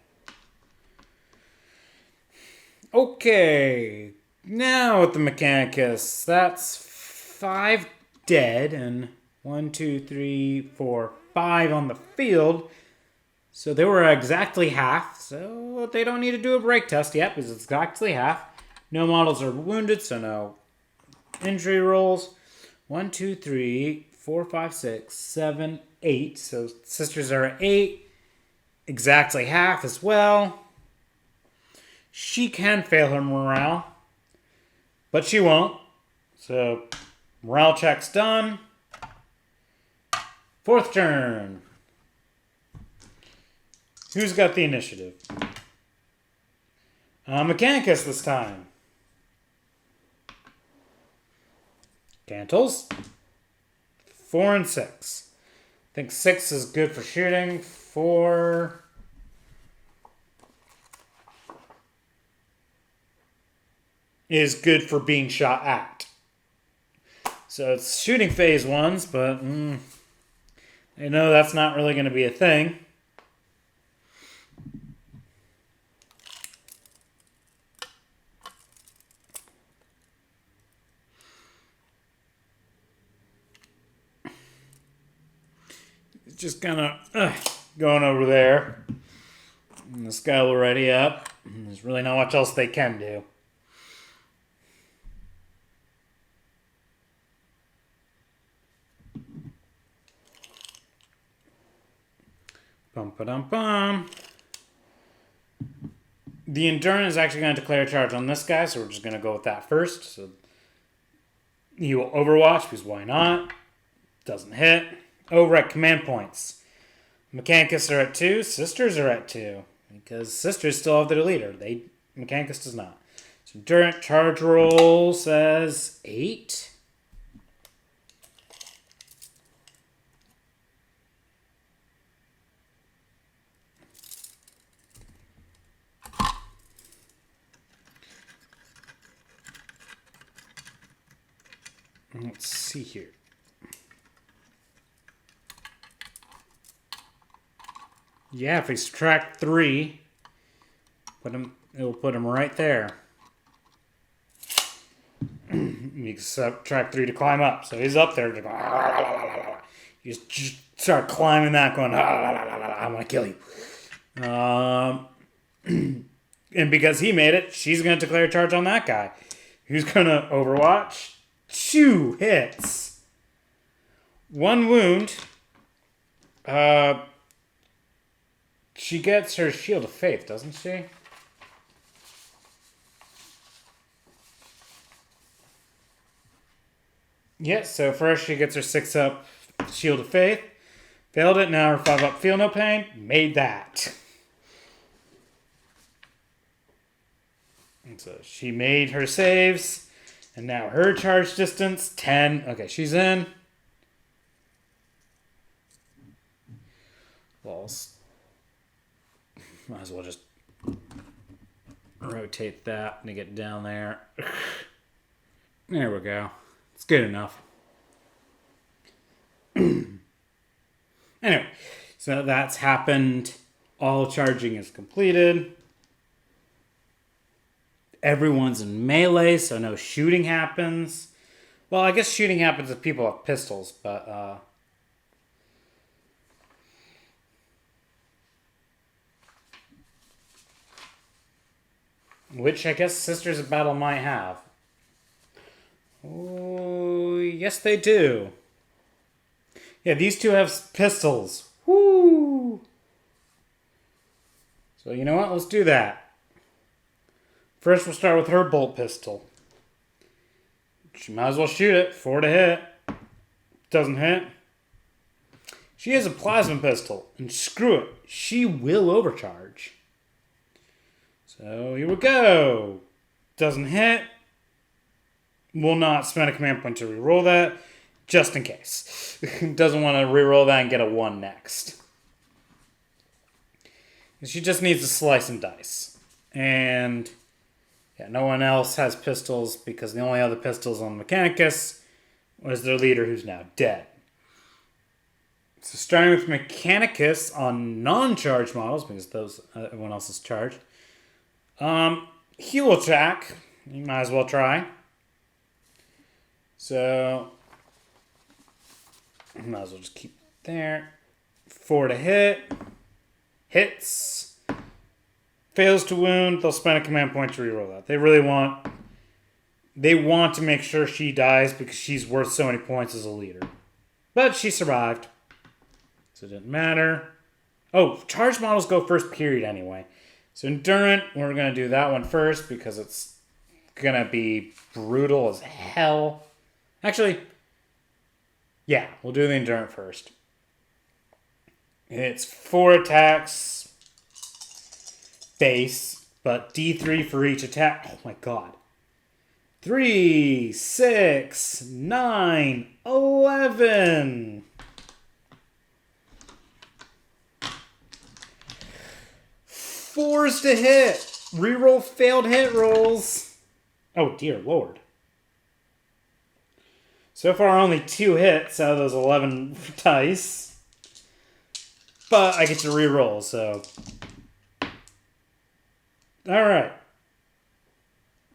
Okay. Now with the Mechanicus, that's 5 dead and 1, 2, 3, 4, 5 on the field. So they were exactly half. So they don't need to do a break test yet because it's exactly half. No models are wounded, so no injury rolls. 1, 2, 3, 4, 5, 6, 7, 8. So sisters are at 8. Exactly half as well. She can fail her morale, but she won't. So morale check's done. 4th turn. Who's got the initiative? Mechanicus this time. Cantles. 4 and 6. I think 6 is good for shooting. 4... is good for being shot at. So it's shooting phase 1s, but I know that's not really going to be a thing. It's just kind of going over there. And this guy will ready up. There's really not much else they can do. Bum-ba-dum-bum. The Endurant is actually going to declare a charge on this guy, so we're just going to go with that first. So he will Overwatch, because why not? Doesn't hit. Oh, right, command points. Mechanicus are at 2, Sisters are at 2. Because Sisters still have their leader. Mechanicus does not. So Endurant charge roll says 8. Let's see here. Yeah, if we subtract 3, it'll put him right there. You can subtract 3 to climb up. So he's up there. You just start climbing that going, I'm going to kill you. And because he made it, she's going to declare a charge on that guy. Who's going to Overwatch? 2 hits. 1 wound. She gets her Shield of Faith, doesn't she? Yes, so first she gets her 6 up Shield of Faith. Failed it, now her 5 up Feel No Pain. Made that. And so she made her saves. And now her charge distance, 10. Okay, she's in. Well, might as well just rotate that to get down there. There we go. It's good enough. Anyway, so that's happened. All charging is completed. Everyone's in melee, so no shooting happens. Well, I guess shooting happens if people have pistols, but which I guess Sisters of Battle might have. Oh, yes they do. Yeah, these two have pistols. Woo! So you know what? Let's do that. First, we'll start with her bolt pistol. She might as well shoot it. 4 to hit. Doesn't hit. She has a plasma pistol. And screw it. She will overcharge. So, here we go. Doesn't hit. Will not spend a command point to reroll that. Just in case. Doesn't want to reroll that and get a 1 next. She just needs to slice and dice. And yeah, no one else has pistols because the only other pistols on Mechanicus was their leader who's now dead. So starting with Mechanicus on non-charged models, because everyone else is charged. Heal attack, you might as well try. So, might as well just keep it there. 4 to hit. Hits. Fails to wound. They'll spend a command point to reroll that. They want to make sure she dies because she's worth so many points as a leader. But she survived. So it didn't matter. Oh, charged models go first period anyway. So Endurant, we're going to do that one first because it's going to be brutal as hell. Actually, yeah, we'll do the Endurant first. It's 4 attacks base, but D3 for each attack. Oh my god. 3, 6, 9, 11. 4s to hit. Reroll failed hit rolls. Oh dear lord. So far only 2 hits out of those 11 dice. But I get to reroll, so. Alright.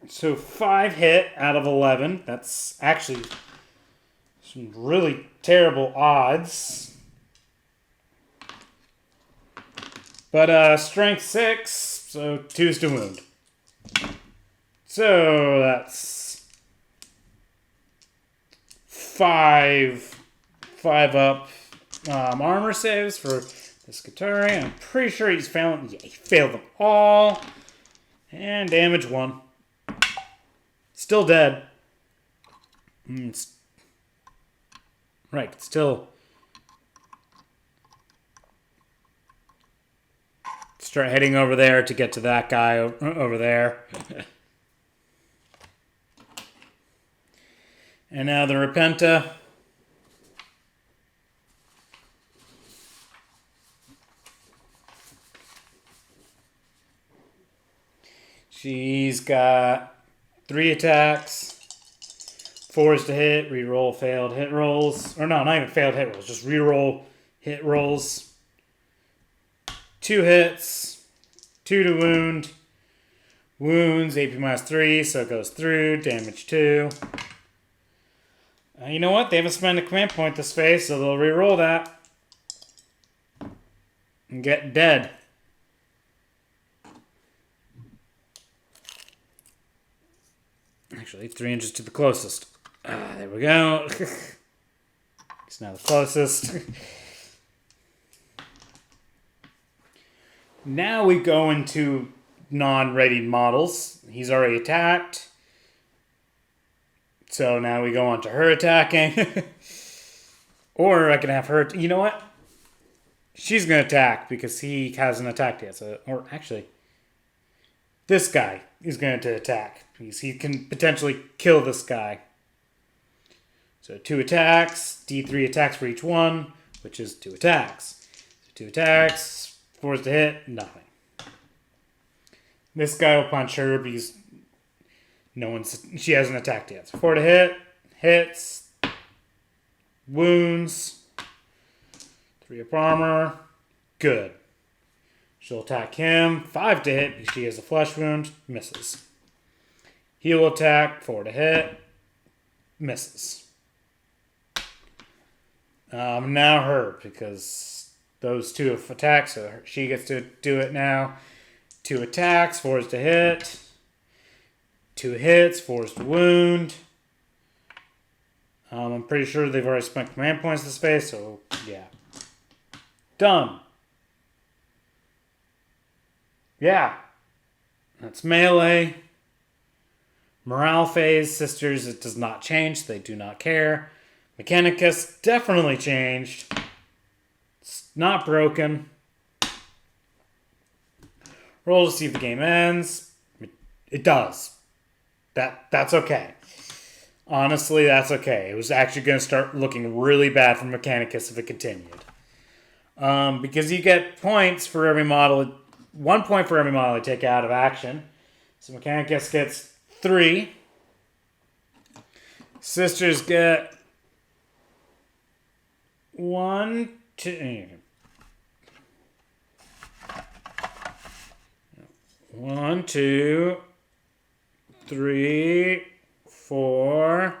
So 5 hit out of 11. That's actually some really terrible odds. But strength 6, so 2's to wound. So that's 5 up armor saves for the Skitari. I'm pretty sure he's failed. Yeah, he failed them all. And damage 1. Still dead. Right, still. Start heading over there to get to that guy over there. And now the Repentia. She's got 3 attacks. 4s to hit, reroll failed hit rolls. Or no, not even failed hit rolls, just reroll hit rolls. 2 hits, 2 to wound. Wounds, AP minus 3, so it goes through. Damage 2. You know what? They haven't spent a command point this phase, so they'll reroll that. And get dead. Actually, 3 inches to the closest. There we go. It's now the closest. Now we go into non-readied models. He's already attacked. So now we go on to her attacking. Or I can have her... You know what? She's going to attack because he hasn't attacked yet. So, or actually, this guy is going to attack. Because he can potentially kill this guy. So 2 attacks, D3 attacks for each one, which is 2 attacks. So 2 attacks, 4s to hit, nothing. This guy will punch her because she hasn't attacked yet. So 4 to hit, hits, wounds, 3 up armor, good. She'll attack him, 5 to hit because she has a flesh wound, misses. He will attack, 4 to hit, misses. Now her, because those 2 have attacked, so she gets to do it now. 2 attacks, 4s to hit. 2 hits, 4s to wound. I'm pretty sure they've already spent command points this phase, so yeah. Done. Yeah. That's melee. Morale phase, sisters, it does not change. They do not care. Mechanicus definitely changed. It's not broken. Roll to see if the game ends. It does. That's okay. Honestly, that's okay. It was actually going to start looking really bad for Mechanicus if it continued. Because you get points for every model. 1 point for every model you take out of action. So Mechanicus gets 3. Sisters get 1, 2. 1, 2, 3, 4,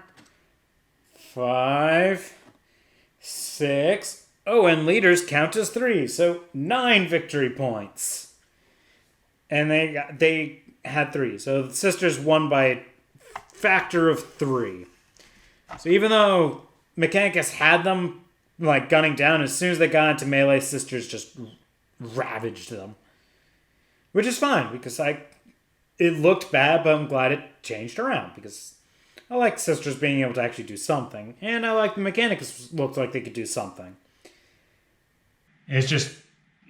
5, 6. Oh, and leaders count as 3, so 9 victory points. And they had 3, so the sisters won by a factor of 3. So even though Mechanicus had them like gunning down, as soon as they got into melee, sisters just ravaged them. Which is fine, because it looked bad, but I'm glad it changed around, because I like sisters being able to actually do something, and I like the Mechanicus looked like they could do something. It's just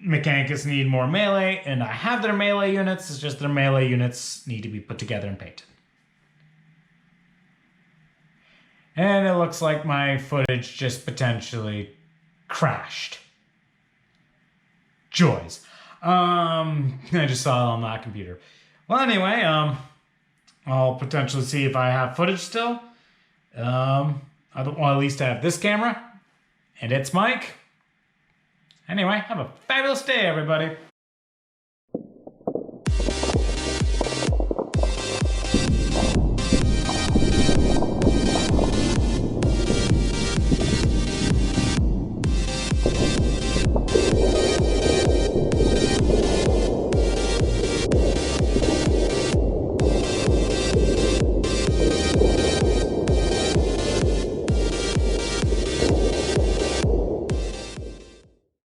Mechanicus need more melee, and I have their melee units, it's just their melee units need to be put together and painted. And it looks like my footage just potentially crashed. Joys. I just saw it on that computer. Well, anyway, I'll potentially see if I have footage still. Well, at least I have this camera and its mic. Anyway, have a fabulous day, everybody.